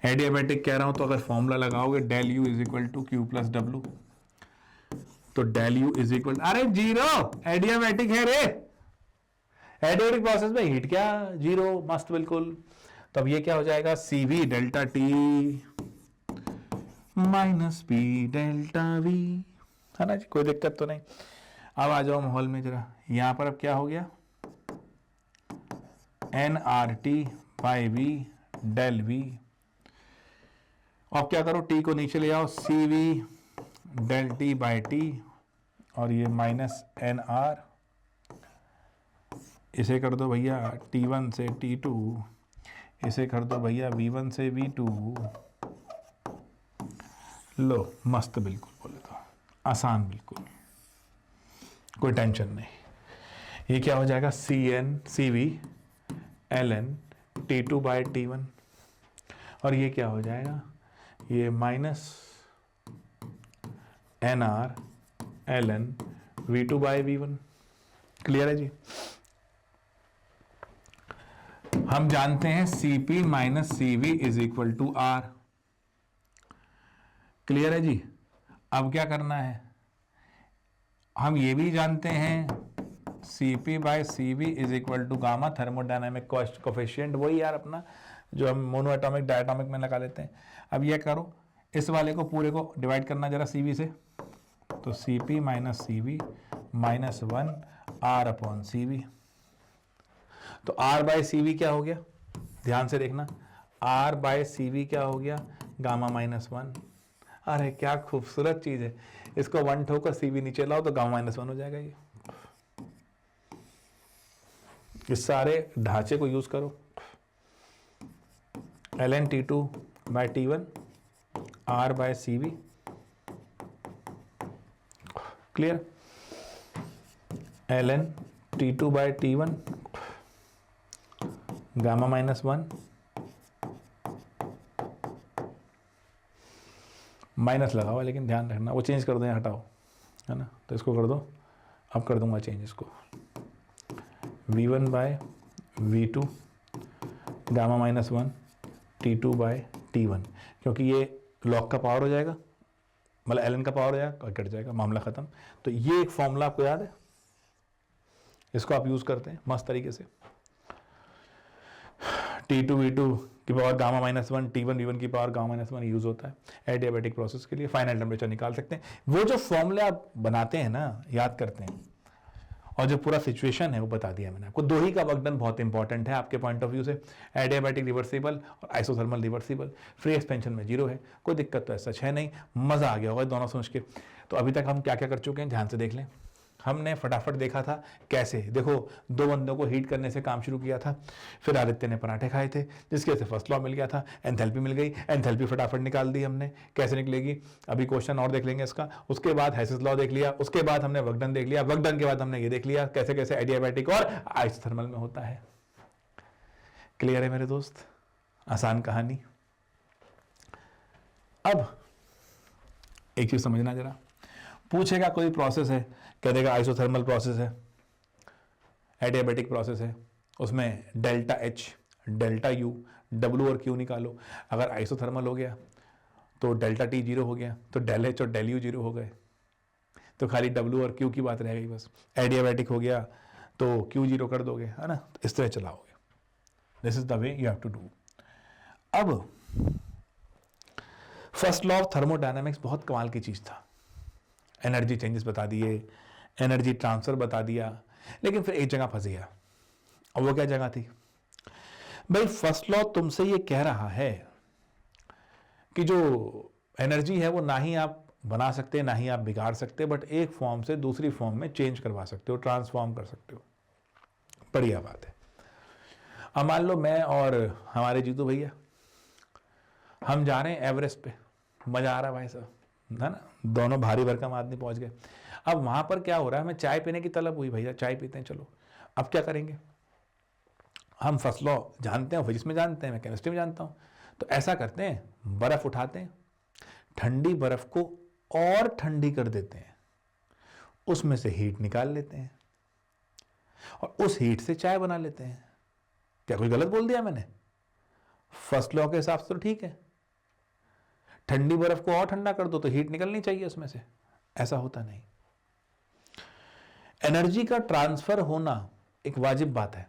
एडियाबैटिक कह रहा हूं तो अगर फॉर्मूला लगाओगे del U is equal to Q plus W, तो डेल यू इज इक्वल, अरे जीरो, एडियाबैटिक है रे, एडियाबैटिक प्रोसेस में हीट क्या जीरो, मस्त बिल्कुल। तो अब ये क्या हो जाएगा, C V delta T minus P delta V, है ना जी, कोई दिक्कत तो नहीं। अब आ जाओ माहौल में जरा, यहां पर अब क्या हो गया, N R T by V del V, अब क्या करो, टी को नीचे ले आओ, C V del T by T, और ये माइनस एन आर, इसे कर दो भैया T1 से T2, इसे कर दो भैया V1 से V2, लो मस्त बिल्कुल, बोले तो आसान बिल्कुल, कोई टेंशन नहीं। ये क्या हो जाएगा, CV ln T2 by T1, और ये क्या हो जाएगा, ये minus NR ln V2 by V1। Clear है जी। हम जानते हैं CP minus CV is equal to R। Clear है जी। अब क्या करना है, हम ये भी जानते हैं CP by CV is equal to gamma thermodynamic coefficient, वही यार अपना जो हम मोनो एटॉमिक डायटॉमिक में लगा लेते हैं। अब ये करो, इस वाले को पूरे को डिवाइड करना जरा CV से, तो CP minus CV minus 1 R upon CV, तो R बाय CV क्या हो गया, ध्यान से देखना, R बाय CV क्या हो गया, गामा माइनस 1। अरे क्या खूबसूरत चीज है, इसको 1 ठोकर CV नीचे लाओ तो गामा माइनस 1 हो जाएगा। ये इस सारे ढांचे को यूज करो, ln T2 by T1 R by CV, clear, ln T2 by T1 gamma minus 1 minus लगा हुआ, लेकिन ध्यान रखना वो चेंज कर दें, हटाओ, है ना, तो इसको कर दो, अब कर दूंगा चेंज इसको, V1 bye V2 gamma minus 1 T2 by T1, क्योंकि ये लॉग का पावर हो जाएगा, मतलब ln का पावर हो जाएगा, कट जाएगा, मामला खत्म। तो ये एक फॉर्मूला आपको याद है, इसको आप यूज करते हैं मस्त तरीके से, T2 V2 की power gamma minus 1, T1 V1 की पावर गामा माइनस 1 यूज होता है एडियाबैटिक प्रोसेस के लिए, फाइनल टेम्परेचर निकाल सकते हैं। वो जो फॉर्मूले आप बनाते हैं ना, याद करते हैं, और जो पूरा सिचुएशन है वो बता दिया मैंने आपको। दो ही का वर्क डन बहुत इंपॉर्टेंट है आपके पॉइंट ऑफ व्यू से, एडियाबैटिक रिवर्सिबल और आइसोथर्मल रिवर्सिबल। फ्री एक्सपेंशन में 0 है, कोई दिक्कत तो ऐसा है नहीं, मजा आ गया होगा दोनों सोच के। तो अभी तक हम क्या क्या कर चुके हैं ध्यान से देख लें। हमने फटाफट देखा था कैसे, देखो 2 बंदों को हीट करने से काम शुरू किया था, फिर आदित्य ने पराठे खाए थे जिसके से फर्स्ट लॉ मिल गया था, एंथैल्पी मिल गई, एंथैल्पी फटाफट निकाल दी हमने, कैसे निकलेगी अभी क्वेश्चन और देख लेंगे इसका। उसके बाद हेसिस लॉ देख लिया, उसके बाद हमने वर्क डन देख लिया, वर्क डन के बाद हमने ये देख लिया कैसे कैसे एडियाबैटिक और आइसोथर्मल में होता है। क्लियर है मेरे दोस्त, आसान कहानी। अब एक चीज समझना जरा, पूछेगा कोई प्रोसेस है, कह देगा आइसोथर्मल प्रोसेस है, एडियाबैटिक प्रोसेस है, उसमें delta H delta U W और Q निकालो। अगर आइसोथर्मल हो गया तो डेल्टा T 0 हो गया, तो डेल H और डेल U 0 हो गए, तो खाली W और Q की बात रह गई बस। एडियाबैटिक हो गया तो Q 0 कर दोगे, है ना, तो इस तरह चलाओगे। This is the way you have to do. अब फर्स्ट लॉ ऑफ थर्मोडायनामिक्स बहुत कमाल की चीज था, एनर्जी चेंजेस बता दिए, एनर्जी ट्रांसफर बता दिया, लेकिन फिर एक जगह फंस गया। और वो क्या जगह थी भाई, फर्स्ट लॉ तुमसे ये कह रहा है कि जो एनर्जी है वो ना ही आप बना सकते ना ही आप बिगाड़ सकते, बट एक फॉर्म से दूसरी फॉर्म में चेंज करवा सकते हो, ट्रांसफॉर्म कर सकते हो। बढ़िया बात है। अब मान लो मैं और हमारे जीतू भैया हम जा रहे हैं एवरेस्ट पे, मजा आ रहा है भाई साहब, है ना, दोनों भारी भरकम आदमी पहुंच गए। अब वहां पर क्या हो रहा है, हमें चाय पीने की तलब हुई, भैया चाय पीते हैं चलो। अब क्या करेंगे, हम फर्स्ट लॉ जानते हैं, फिजिक्स में जानते हैं, मैं केमिस्ट्री में जानता हूं, तो ऐसा करते हैं, बर्फ उठाते हैं, ठंडी बर्फ को और ठंडी कर देते हैं, उसमें से हीट निकाल लेते हैं और उस हीट से चाय बना लेते हैं। क्या कोई गलत बोल दिया मैंने? फर्स्ट लॉ के हिसाब से तो ठीक है, ठंडी बर्फ को और ठंडा कर दो तो हीट निकलनी चाहिए उसमें से, ऐसा होता नहीं। एनर्जी का ट्रांसफर होना एक वाजिब बात है,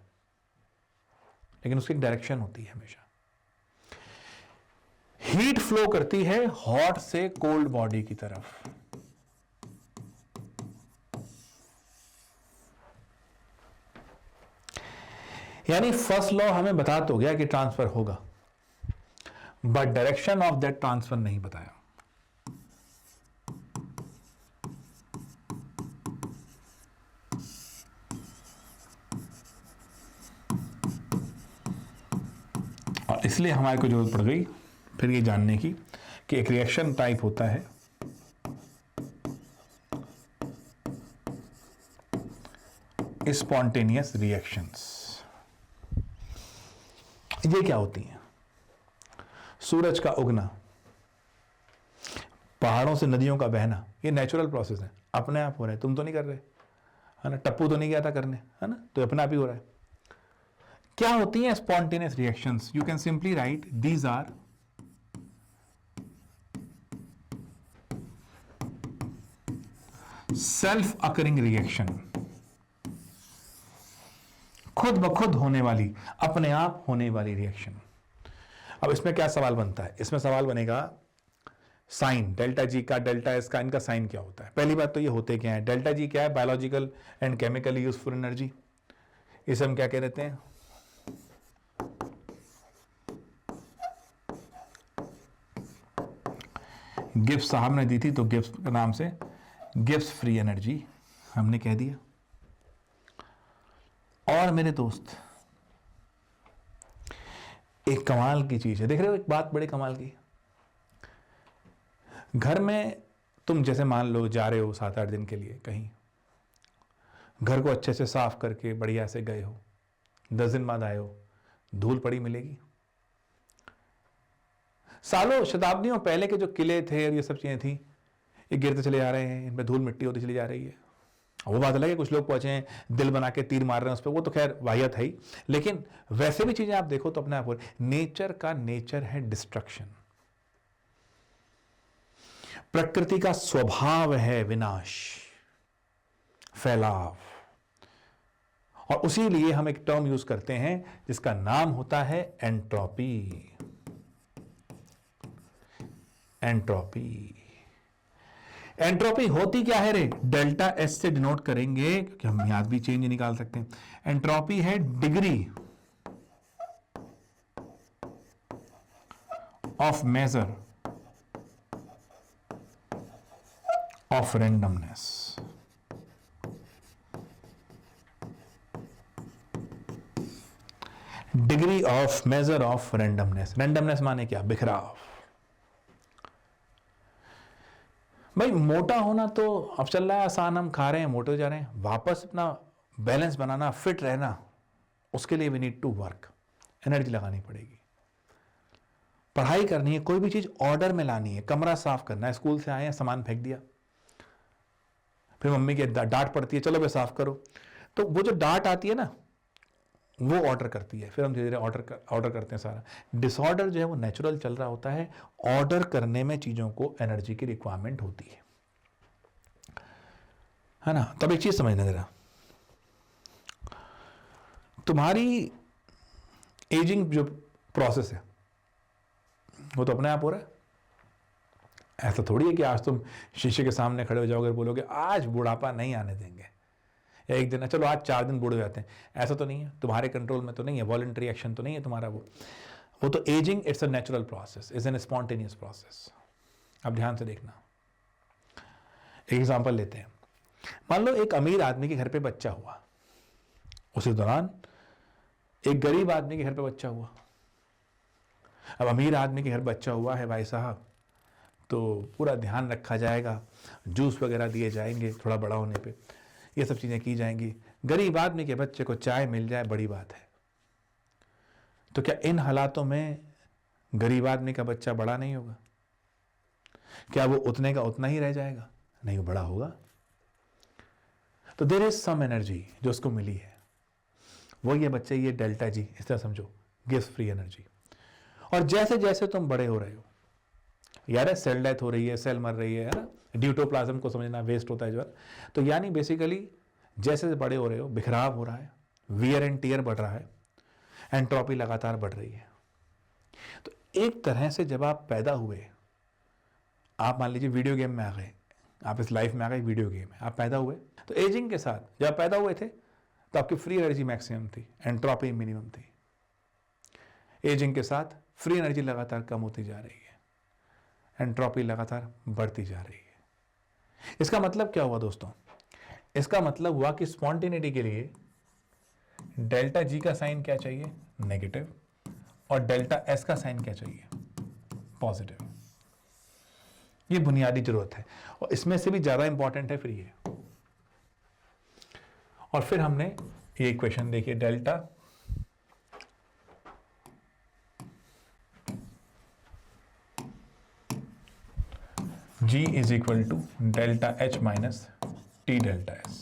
लेकिन उसकी एक डायरेक्शन होती है हमेशा। हीट फ्लो करती है हॉट से कोल्ड बॉडी की तरफ, यानी फर्स्ट लॉ हमें बता तो गया कि ट्रांसफर होगा, but direction of that transfer नहीं बताया। और इसलिए हमारे को जरूरत पड़ गई फिर ये जानने की कि एक रिएक्शन टाइप होता है स्पॉन्टेनियस रिएक्शंस। ये क्या होती हैं? सूरज का उगना, पहाड़ों से नदियों का बहना, ये नेचुरल प्रोसेस है, अपने आप हो रहे हैं, तुम तो नहीं कर रहे, है ना? टप्पू तो नहीं गया था करने, है ना? तो अपने आप ही हो रहा है। क्या होती हैं spontaneous reactions? You can simply write these are self occurring reaction, खुद ब खुद होने वाली, अपने आप होने वाली रिएक्शन। अब इसमें क्या सवाल बनता है? इसमें सवाल बनेगा साइन डेल्टा जी का, डेल्टा एस का, इनका साइन क्या होता है? पहली बात तो ये होते क्या है? डेल्टा जी क्या है? Biological and chemically useful energy. इसे हम क्या कह देते हैं? गिब्स साहब ने दी थी तो गिब्स के नाम से गिब्स फ्री एनर्जी हमने कह दिया। और मेरे दोस्त एक कमाल की चीज है, देख रहे हो, एक बात बड़ी कमाल की। घर में तुम जैसे मान लो जा रहे हो 7-8 दिन के लिए कहीं, घर को अच्छे से साफ करके बढ़िया से गए हो, 10 दिन बाद आए हो, धूल पड़ी मिलेगी? सालों शताब्दियों पहले के जो किले थे और ये सब चीजें थी, ये गिरते चले जा रहे हैं, इनमें धूल मिट्टी होती चली जा रही है। वो बात अलग है, कुछ लोग पहुंचे हैं दिल बना के तीर मार रहे हैं उस पर, वो तो खैर वाहियत है ही, लेकिन वैसे भी चीजें आप देखो तो अपने आप हो। नेचर का नेचर है डिस्ट्रक्शन, प्रकृति का स्वभाव है विनाश, फैलाव। और उसी लिए हम एक टर्म यूज करते हैं जिसका नाम होता है एंट्रोपी। एंट्रोपी, एंट्रोपी होती क्या है रे? डेल्टा एस से डिनोट करेंगे क्योंकि हम यहां भी चेंज निकाल सकते हैं। एंट्रोपी है degree of measure of randomness. Degree of measure of randomness. Randomness माने क्या? बिखराव। भाई मोटा होना तो अब चल रहा है आसान, हम खा रहे हैं, मोटे हो जा रहे हैं। वापस अपना बैलेंस बनाना, फिट रहना, उसके लिए we need to work, energy लगानी पड़ेगी। पढ़ाई करनी है, कोई भी चीज ऑर्डर में लानी है, कमरा साफ करना है, स्कूल से आए हैं सामान फेंक दिया, फिर मम्मी की डांट पड़ती है, चलो भाई साफ करो, तो वो जो डांट आती है ना वो ऑर्डर करती है, फिर हम धीरे धीरे ऑर्डर करते हैं सारा। डिसऑर्डर जो है वो नेचुरल चल रहा होता है, ऑर्डर करने में चीजों को एनर्जी की रिक्वायरमेंट होती है ना? तब एक चीज समझना जरा, तुम्हारी एजिंग जो प्रोसेस है वो तो अपने आप हो रहा है। ऐसा थोड़ी है कि आज तुम शीशे के सामने खड़े हो जाओगे और बोलोगे आज बुढ़ापा नहीं आने देंगे, या एक दिन चलो आज 4 दिन बूढ़े हो जाते हैं, ऐसा तो नहीं है, तुम्हारे कंट्रोल में तो नहीं है, वॉलंटरी एक्शन तो नहीं है तुम्हारा। वो तो ageing it's a natural process, is an spontaneous process. अब ध्यान से देखना, एक एग्जांपल लेते हैं। मान लो एक अमीर आदमी के घर पे बच्चा हुआ, उसी दौरान एक गरीब आदमी के घर पे बच्चा हुआ। अब अमीर आदमी के घर बच्चा हुआ है भाई साहब, तो पूरा ध्यान रखा जाएगा, जूस वगैरह दिए जाएंगे थोड़ा बड़ा होने पे, ये सब चीजें की जाएंगी। गरीब आदमी के बच्चे को चाय मिल जाए बड़ी बात है। तो क्या इन हालातों में गरीब आदमी का बच्चा बड़ा नहीं होगा? क्या वो उतने का उतना ही रह जाएगा? नहीं, वो बड़ा होगा। तो देयर इज सम एनर्जी जो उसको मिली है, वो ये बच्चे, ये डेल्टा जी, इस तरह समझो, गिव्स फ्री एनर्जी। और जैसे जैसे तुम बड़े हो रहे हो, यार सेल डेथ हो रही है, सेल मर रही है ना, ड्यूटोप्लाज्म को समझना, वेस्ट होता है जो है। तो यानी बेसिकली जैसे बड़े हो रहे हो बिखराव हो रहा है, वियर एंड टीयर बढ़ रहा है, एंट्रोपी लगातार बढ़ रही है। तो एक तरह से जब आप पैदा हुए, आप मान लीजिए वीडियो गेम में आ गए, आप इस लाइफ में आ गए, वीडियो गेम है, आप पैदा हुए तो एजिंग के साथ जब पैदा हुए थे तो आपकी फ्री एनर्जी मैक्सिमम थी, एंट्रोपी मिनिमम थी। एजिंग के साथ फ्री एनर्जी लगातार कम होती जा रही है, एंट्रोपी लगातार बढ़ती जा रही है। इसका मतलब क्या हुआ दोस्तों? इसका मतलब हुआ कि स्पॉन्टेनिटी के लिए डेल्टा जी का साइन क्या चाहिए? नेगेटिव, और डेल्टा एस का साइन क्या चाहिए? पॉजिटिव। ये बुनियादी जरूरत है और इसमें से भी ज्यादा इंपॉर्टेंट है फिर ये। और फिर हमने ये इक्वेशन देखिए, delta G is equal to delta H minus T delta S।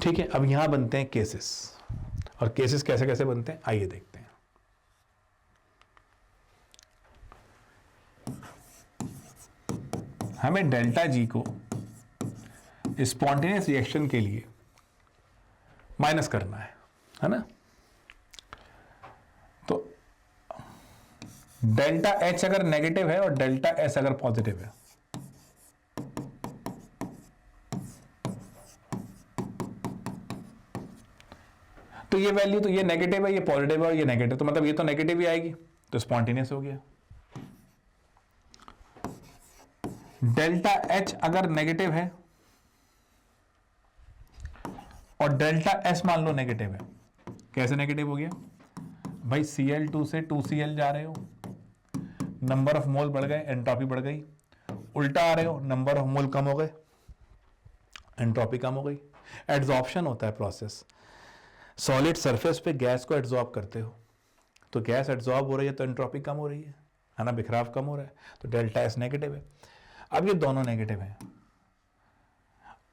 ठीक है, अब यहां बनते हैं केसेस, और केसेस कैसे कैसे बनते हैं आइए देखते हैं। हमें डेल्टा जी को स्पॉन्टेनियस रिएक्शन के लिए माइनस करना है ना। तो डेल्टा एच अगर नेगेटिव है और डेल्टा एस अगर पॉजिटिव है, तो ये वैल्यू, तो ये नेगेटिव है, ये पॉजिटिव है और ये नेगेटिव, तो मतलब ये तो नेगेटिव ही आएगी, तो स्पॉन्टेनियस हो गया। डेल्टा एच अगर नेगेटिव है और डेल्टा एस मान लो नेगेटिव है, कैसे नेगेटिव हो गया भाई? Cl2 से 2Cl जा रहे हो, नंबर ऑफ मोल बढ़ गए, एंट्रोपी बढ़ गई। उल्टा आ रहे हो, नंबर ऑफ मोल कम हो गए, एंट्रोपी कम हो गई। एड्सॉर्प्शन होता है प्रोसेस, सॉलिड सरफेस पे गैस को एड्सॉर्ब करते हो, तो गैस एड्सॉर्ब हो रही है तो एंट्रोपी कम हो रही है ना, बिखराव कम हो रहा है, तो डेल्टा एस नेगेटिव है। अब ये दोनों नेगेटिव हैं।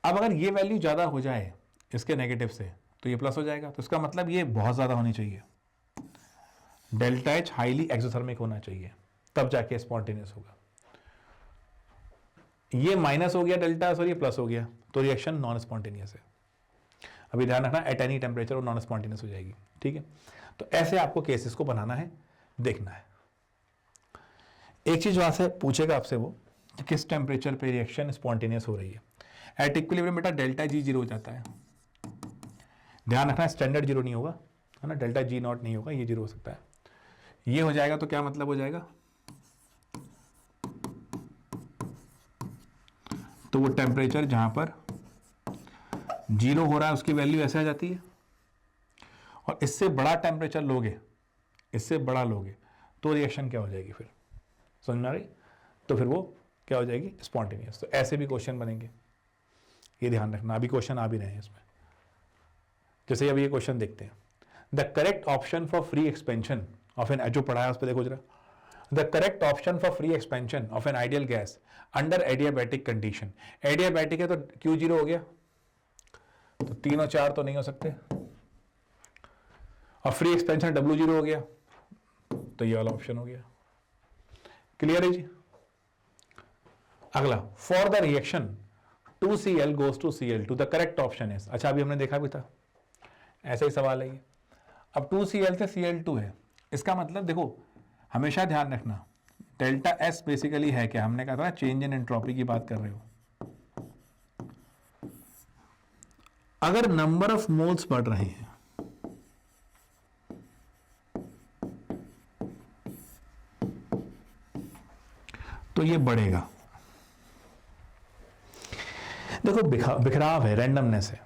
अब अगर ये वैल्यू ज्यादा हो जाए इसके नेगेटिव से तो ये प्लस हो जाएगा, तो इसका मतलब ये बहुत ज्यादा होनी चाहिए, डेल्टा एच हाईली एक्सोथर्मिक होना चाहिए, तब जाके स्पॉन्टेनियस होगा। ये माइनस हो गया डेल्टा एस और ये प्लस हो गया, तो रिएक्शन नॉन स्पॉन्टेनियस है। अभी ध्यान रखना, एट एनी टेम्परेचर वो नॉन स्पॉन्टेनियस हो जाएगी। ठीक है, तो ऐसे आपको केसेस को बनाना है, देखना है। एक चीज वहां से पूछेगा आपसे वो, किस टेम्परेचर पे रिएक्शन स्पॉन्टेनियस हो रही है। एट इक्विलिब्रियम बेटा डेल्टा जी जीरो हो जाता है, ध्यान रखना स्टैंडर्ड जीरो नहीं होगा, है ना, डेल्टा जी नॉट नहीं होगा, ये जीरो हो सकता है। ये हो जाएगा तो क्या मतलब हो जाएगा? तो वो टेम्परेचर जहां पर जीरो हो रहा है उसकी वैल्यू ऐसे आ जाती है, और इससे बड़ा टेम्परेचर लोगे, इससे बड़ा लोगे तो रिएक्शन क्या हो जाएगी फिर? समझ में आ रही? तो फिर वो क्या हो जाएगी? स्पॉन्टेनियस। तो ऐसे भी क्वेश्चन बनेंगे, ये ध्यान रखना। अभी क्वेश्चन आ भी रहे हैं इसमें, जैसे अभी ये क्वेश्चन देखते हैं, the correct option for free expansion of an, जो पढ़ा है उस पर देखो जरा, the correct option for free expansion of an ideal gas under adiabatic condition. Adiabatic है तो क्यू जीरो हो गया, तो 3 और 4 तो नहीं हो सकते, और फ्री एक्सपेंशन डब्ल्यू जीरो हो गया, तो ये वाला ऑप्शन हो गया। क्लियर है जी? अगला, for the reaction 2Cl goes to Cl2 the correct option is. अच्छा, अभी हमने देखा भी था, ऐसा ही सवाल है ये। अब 2Cl से Cl2 है, इसका मतलब देखो हमेशा ध्यान रखना, डेल्टा एस बेसिकली है क्या? हमने कहा था चेंज इन एंट्रोपी की बात कर रहे हो। अगर नंबर ऑफ मोल्स बढ़ रहे हैं तो ये बढ़ेगा। देखो बिखराव है, रैंडमनेस है,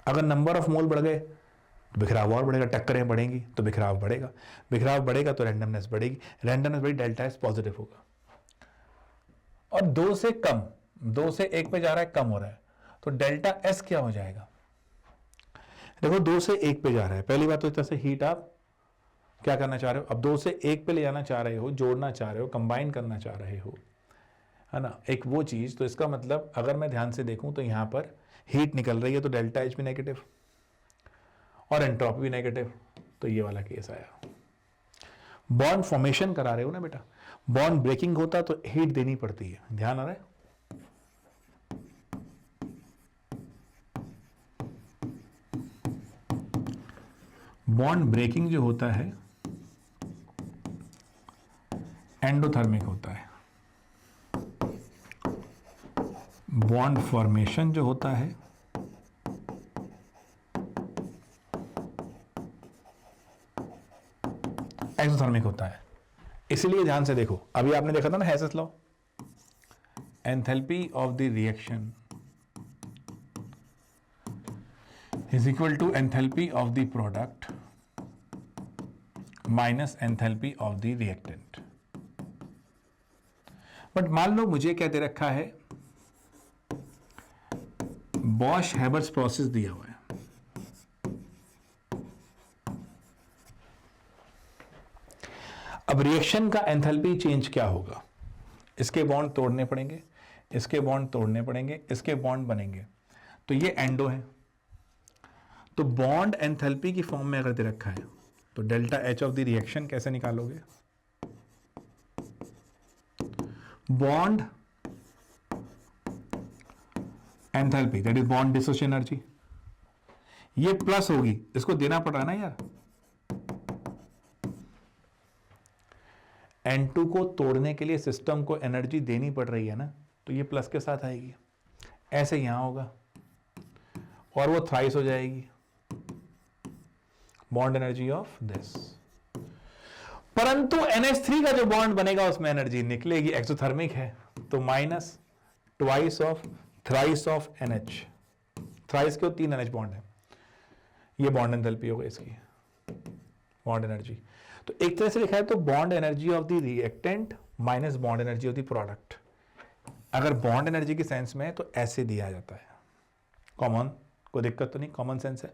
अगर नंबर ऑफ मोल बढ़ गए तो बिखराव और बढ़ेगा, टक्करें बढ़ेंगी तो बिखराव बढ़ेगा, बिखराव बढ़ेगा तो रैंडमनेस बढ़ेगी, रैंडमनेस बढ़ी डेल्टा एस पॉजिटिव होगा। और 2 से कम, 2 से 1 पे जा रहा है, कम हो रहा है, तो डेल्टा एस क्या हो जाएगा? देखो 2 से 1 पे जा रहा है, पहली बात तो इस तरह से हीट आप क्या करना चाह रहे हो, अब 2 से 1 पे ले जाना चाह रहे हो, जोड़ना चाह रहे हो, कंबाइन करना चाह रहे हो, है ना, एक वो चीज। तो इसका मतलब अगर मैं ध्यान से देखूं तो यहां पर हीट निकल रही है, तो डेल्टा एच भी नेगेटिव और एंट्रोपी भी नेगेटिव, तो ये वाला केस आया। बॉन्ड फॉर्मेशन करा रहे हो ना बेटा, बॉन्ड ब्रेकिंग होता तो हीट देनी पड़ती है, ध्यान आ रहा है। बॉन्ड ब्रेकिंग जो होता है एंडोथर्मिक होता है, बॉन्ड फॉर्मेशन जो होता है एक्सोथर्मिक होता है। इसलिए ध्यान से देखो, अभी आपने देखा था ना Hess's law, enthalpy of the reaction is equal to enthalpy of the product minus enthalpy of the reactant. But मान लो मुझे क्या दे रखा है, बॉश हैबर्स प्रोसेस दिया हुआ है, अब रिएक्शन का एंथैल्पी चेंज क्या होगा, इसके बॉन्ड तोड़ने पड़ेंगे, इसके बॉन्ड तोड़ने पड़ेंगे, इसके बॉन्ड बनेंगे, तो ये एंडो है। तो बॉन्ड एंथैल्पी की फॉर्म में अगर दे रखा है तो delta H of the reaction कैसे निकालोगे, bond enthalpy that is bond dissociation energy, ये प्लस होगी, इसको देना पड़ रहा है ना यार, N2 को तोड़ने के लिए सिस्टम को एनर्जी देनी पड़ रही है ना, तो ये प्लस के साथ आएगी, ऐसे यहां होगा और वो थ्राइस हो जाएगी बॉन्ड एनर्जी ऑफ दिस। परंतु NH3 का जो बॉन्ड बनेगा उसमें एनर्जी निकलेगी, एक्सोथर्मिक है, तो minus twice of thrice of NH, thrice के 3 NH बॉन्ड है, ये बॉन्ड एंथैल्पी होगा इसकी, बॉन्ड एनर्जी। तो एक तरह से लिखा है तो bond energy of the reactant minus bond energy of the product. अगर बॉन्ड एनर्जी के सेंस में है तो ऐसे दिया जाता है, कॉमन, कोई दिक्कत तो नहीं, कॉमन सेंस है,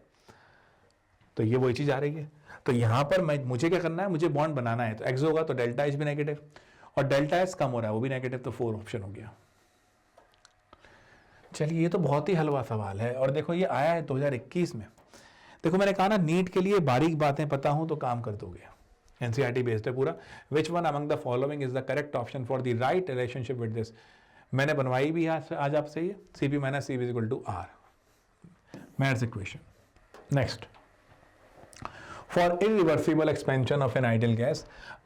तो ये वही चीज आ रही है। तो यहां पर मुझे क्या करना है, मुझे बॉन्ड बनाना है, तो एक्स होगा तो डेल्टा एच भी नेगेटिव, और डेल्टा एच कम हो रहा है वो भी नेगेटिव, तो 4 ऑप्शन हो गया। चलिए ये तो बहुत ही हलवा सवाल है, और देखो ये आया है 2021 में। देखो मैंने कहा ना नीट के लिए बारीक बातें पता हूं तो काम कर दोगे, एनसीईआरटी बेस्ड है पूरा। Which one among the following is the correct option for the right relationship with this, मैंने बनवाई भी है आज आपसे, ये CP minus CV is equal to R, maths equation. Next, for irreversible expansion of an ideal gas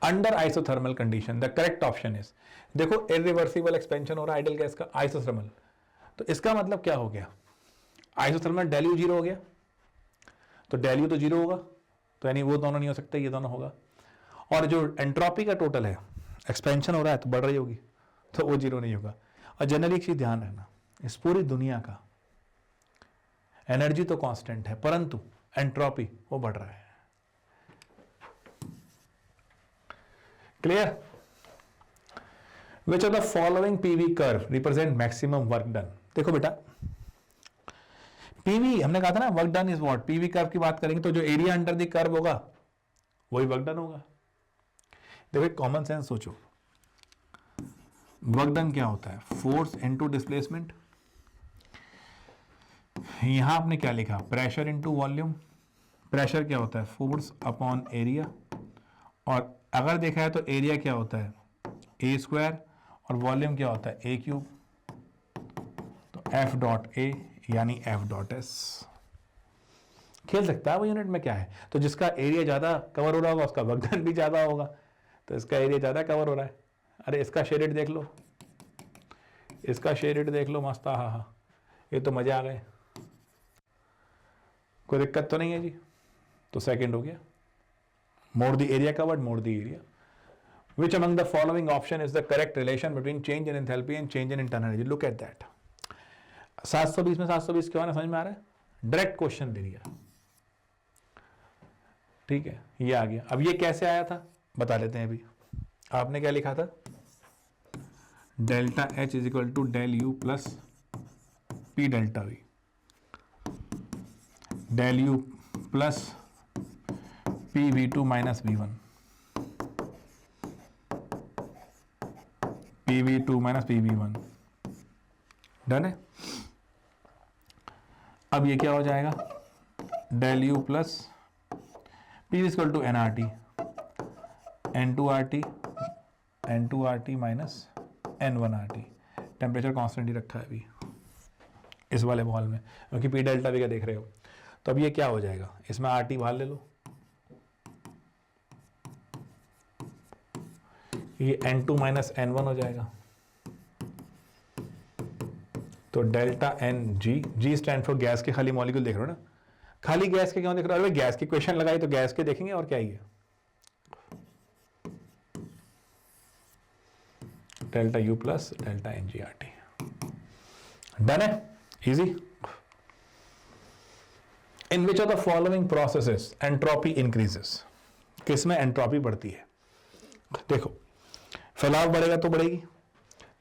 under isothermal condition the correct option is, देखो irreversible expansion हो रहा है ideal gas का isothermal, तो इसका मतलब क्या हो गया, isothermal del U 0 हो गया, तो del U तो 0 होगा, तो यानी वो दोनों नहीं हो सकते, ये दोनों होगा, और जो एंट्रोपी का टोटल है, एक्सपेंशन हो रहा है तो बढ़ रही होगी, तो वो 0 नहीं होगा। और जनरली एक चीज ध्यान रखना, इस पूरी दुनिया का एनर्जी तो कांस्टेंट है परंतु एंट्रोपी वो बढ़ रहा है। Clear? Which of the following PV curve represent maximum work done. देखो बेटा PV हमने कहा था ना, work done is what, PV curve की बात करेंगे तो जो एरिया अंडर द कर्व होगा वही वर्क डन होगा। देखो कॉमन सेंस सोचो, वर्क डन क्या होता है, फोर्स इनटू डिस्प्लेसमेंट, यहां आपने क्या लिखा, प्रेशर इनटू वॉल्यूम, प्रेशर क्या होता है, फोर्स अपॉन एरिया, और अगर देखा है तो एरिया क्या होता है A स्क्वायर, और वॉल्यूम क्या होता है A क्यूब, तो F डॉट A यानी F डॉट S। खेल सकता है वो यूनिट में क्या है, तो जिसका एरिया ज्यादा कवर हो रहा होगा उसका वर्क डन भी ज्यादा होगा, तो इसका एरिया ज्यादा कवर हो रहा है। अरे इसका शेडेड देख लो, इसका शेडेड देख लो, मस्त, हाँ हाँ, ये तो मजे आ गए, कोई दिक्कत तो नहीं है जी, तो सेकंड हो गया, more the area covered, more the area. Which among the following option is the correct relation between change in enthalpy and change in internal energy? Look at that. 720 में 720 क्यों आना, समझ में आ रहा है, डायरेक्ट क्वेश्चन दे दिया, ठीक है, ये आ गया। अब ये कैसे आया था बता लेते हैं। अभी आपने क्या लिखा था, delta H is equal to del U plus P delta V, del U plus PV2 minus V1, PV2 minus PV1, done है। अब ये क्या हो जाएगा, del U plus P equal to NRT, N2RT minus N1RT। Temperature constant ही रखा है अभी इस वाले मॉल में, क्योंकि पी डेल्टा वी का देख रहे हो। तो अब ये क्या हो जाएगा, इसमें RT बाहर ले लो, ये N2 माइनस N1 हो जाएगा। तो delta N G stand for gas के खाली मॉलिक्यूल देख रहे हो ना, खाली गैस के क्यों देख रहे हो, अरे गैस की क्वेश्चन लगाई तो गैस के देखेंगे, और क्या ही है। Delta U plus delta NgRT, done है, easy. In which of the following processes entropy increases, किसमें एंट्रोपी बढ़ती है। देखो, फैलाव बढ़ेगा तो बढ़ेगी,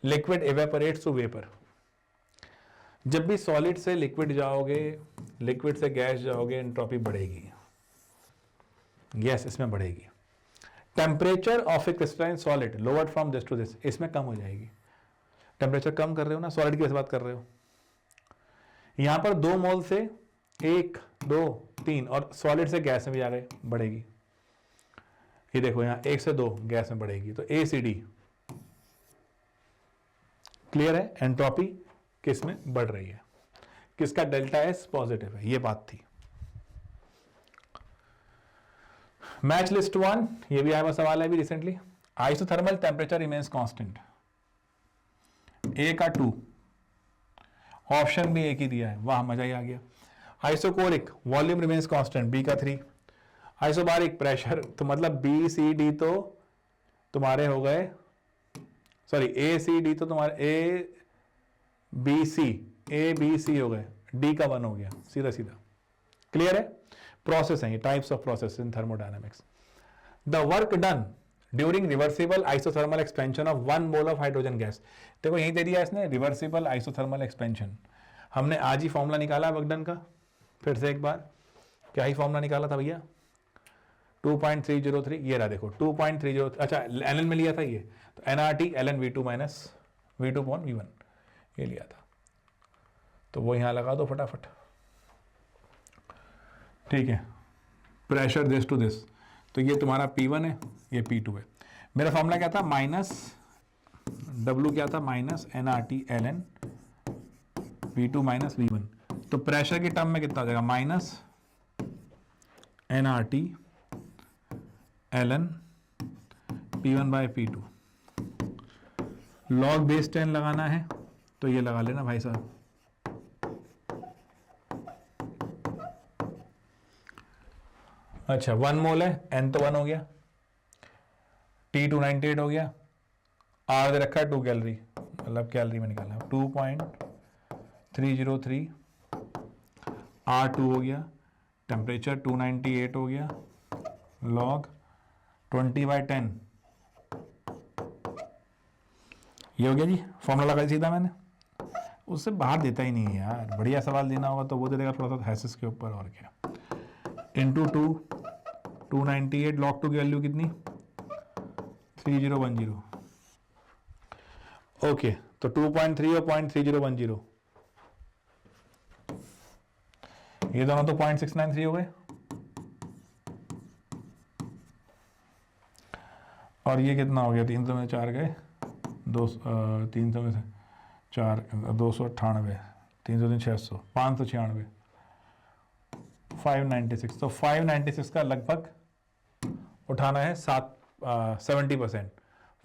लिक्विड इवेपोरेट्स टू वेपर, जब भी सॉलिड से लिक्विड जाओगे, लिक्विड से गैस जाओगे, एंट्रोपी बढ़ेगी, यस इसमें बढ़ेगी। Temperature of a crystalline solid lowered from this to this, इसमें कम हो जाएगी। टेम्परेचर कम कर रहे हो ना, सॉलिड की बात कर रहे हो, यहां पर 2 मोल से 1 2 3 और सॉलिड से गैस में भी आ गए, बढ़ेगी। ये देखो यहां 1 से 2 गैस में बढ़ेगी, तो ACD, क्लियर है, एंट्रोपी किस में बढ़ रही है, किसका डेल्टा एस पॉजिटिव है, ये बात थी। मैच लिस्ट 1, ये भी आया हुआ सवाल है अभी recently. Isothermal temperature remains constant, A का 2, ऑप्शन भी एक ही दिया है, वाह मजा ही आ गया। Isochoric volume remains constant, B का 3। आइसोबारिक प्रेशर, तो मतलब BCD तो तुम्हारे हो गए, सॉरी ACD तो तुम्हारे ABC हो गए, D का 1 हो गया, सीधा सीधा, क्लियर है। प्रोसेस है ये, types of process in thermodynamics. The work done during reversible isothermal expansion of 1 mole of hydrogen gas, देखो यही दे दिया इसने, रिवर्सिबल आइसोथर्मल एक्सपेंशन। हमने आज ही फॉर्मूला निकाला वर्क डन का, फिर से एक बार, क्या ही फॉर्मूला निकाला था भैया, 2.303, ये रहा देखो 2.303, अच्छा LN में लिया था ये, तो NRT ln V2 minus V2 upon V1 ये लिया था, तो वो यहां लगा दो फटाफट, ठीक है। प्रेशर दिस टू दिस, तो ये तुम्हारा P1 है, ये P2 है। मेरा फॉर्मूला क्या था, माइनस W क्या था, minus NRT ln V2 minus V1, तो प्रेशर के टर्म में कितना हो जाएगा, minus NRT ln P1 by P2, log base 10 लगाना है तो ये लगा लेना भाई साहब। अच्छा 1 मोल है, N तो 1 हो गया, T 298 हो गया, R दे रखा है 2 कैलोरी, मतलब कैलोरी में निकालना है 2.303, R2 हो गया, टेम्परेचर 298 हो गया, लॉग 20/10, ये हो गया जी। फॉर्मूला लगा सीधा मैंने, उससे बाहर देता ही नहीं है यार, बढ़िया सवाल देना होगा तो वो दे देगा थोड़ा सा हैसेस के ऊपर, और क्या, इंटू 298, लॉग 2 की वैल्यू कितनी 3010, ओके, तो 2.3 और 0.3010, ये दोनों तो 0.693 हो गए, और ये कितना हो गया, 300 में 4 गए, 300 में से 4 298, 300 600, 596, 596, तो 596 का लगभग उठाना है 70%,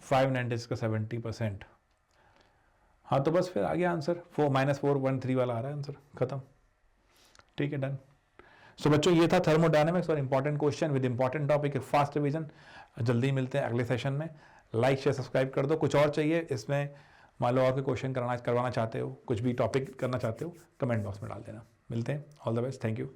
596 का 70%, हाँ तो बस फिर आ गया आंसर, -4.3 वाला आ रहा है आंसर, खत्म, ठीक है, डन। सो बच्चों ये था थर्मोडायनामिक्स और important question with important topic, fast revision. जल्दी मिलते हैं अगले सेशन में, लाइक शेयर सब्सक्राइब कर दो। कुछ और चाहिए इसमें, मान लो और कोई क्वेश्चन करवाना चाहते हो, कुछ भी टॉपिक करना चाहते हो, कमेंट बॉक्स में डाल देना। मिलते हैं, all the best, thank you.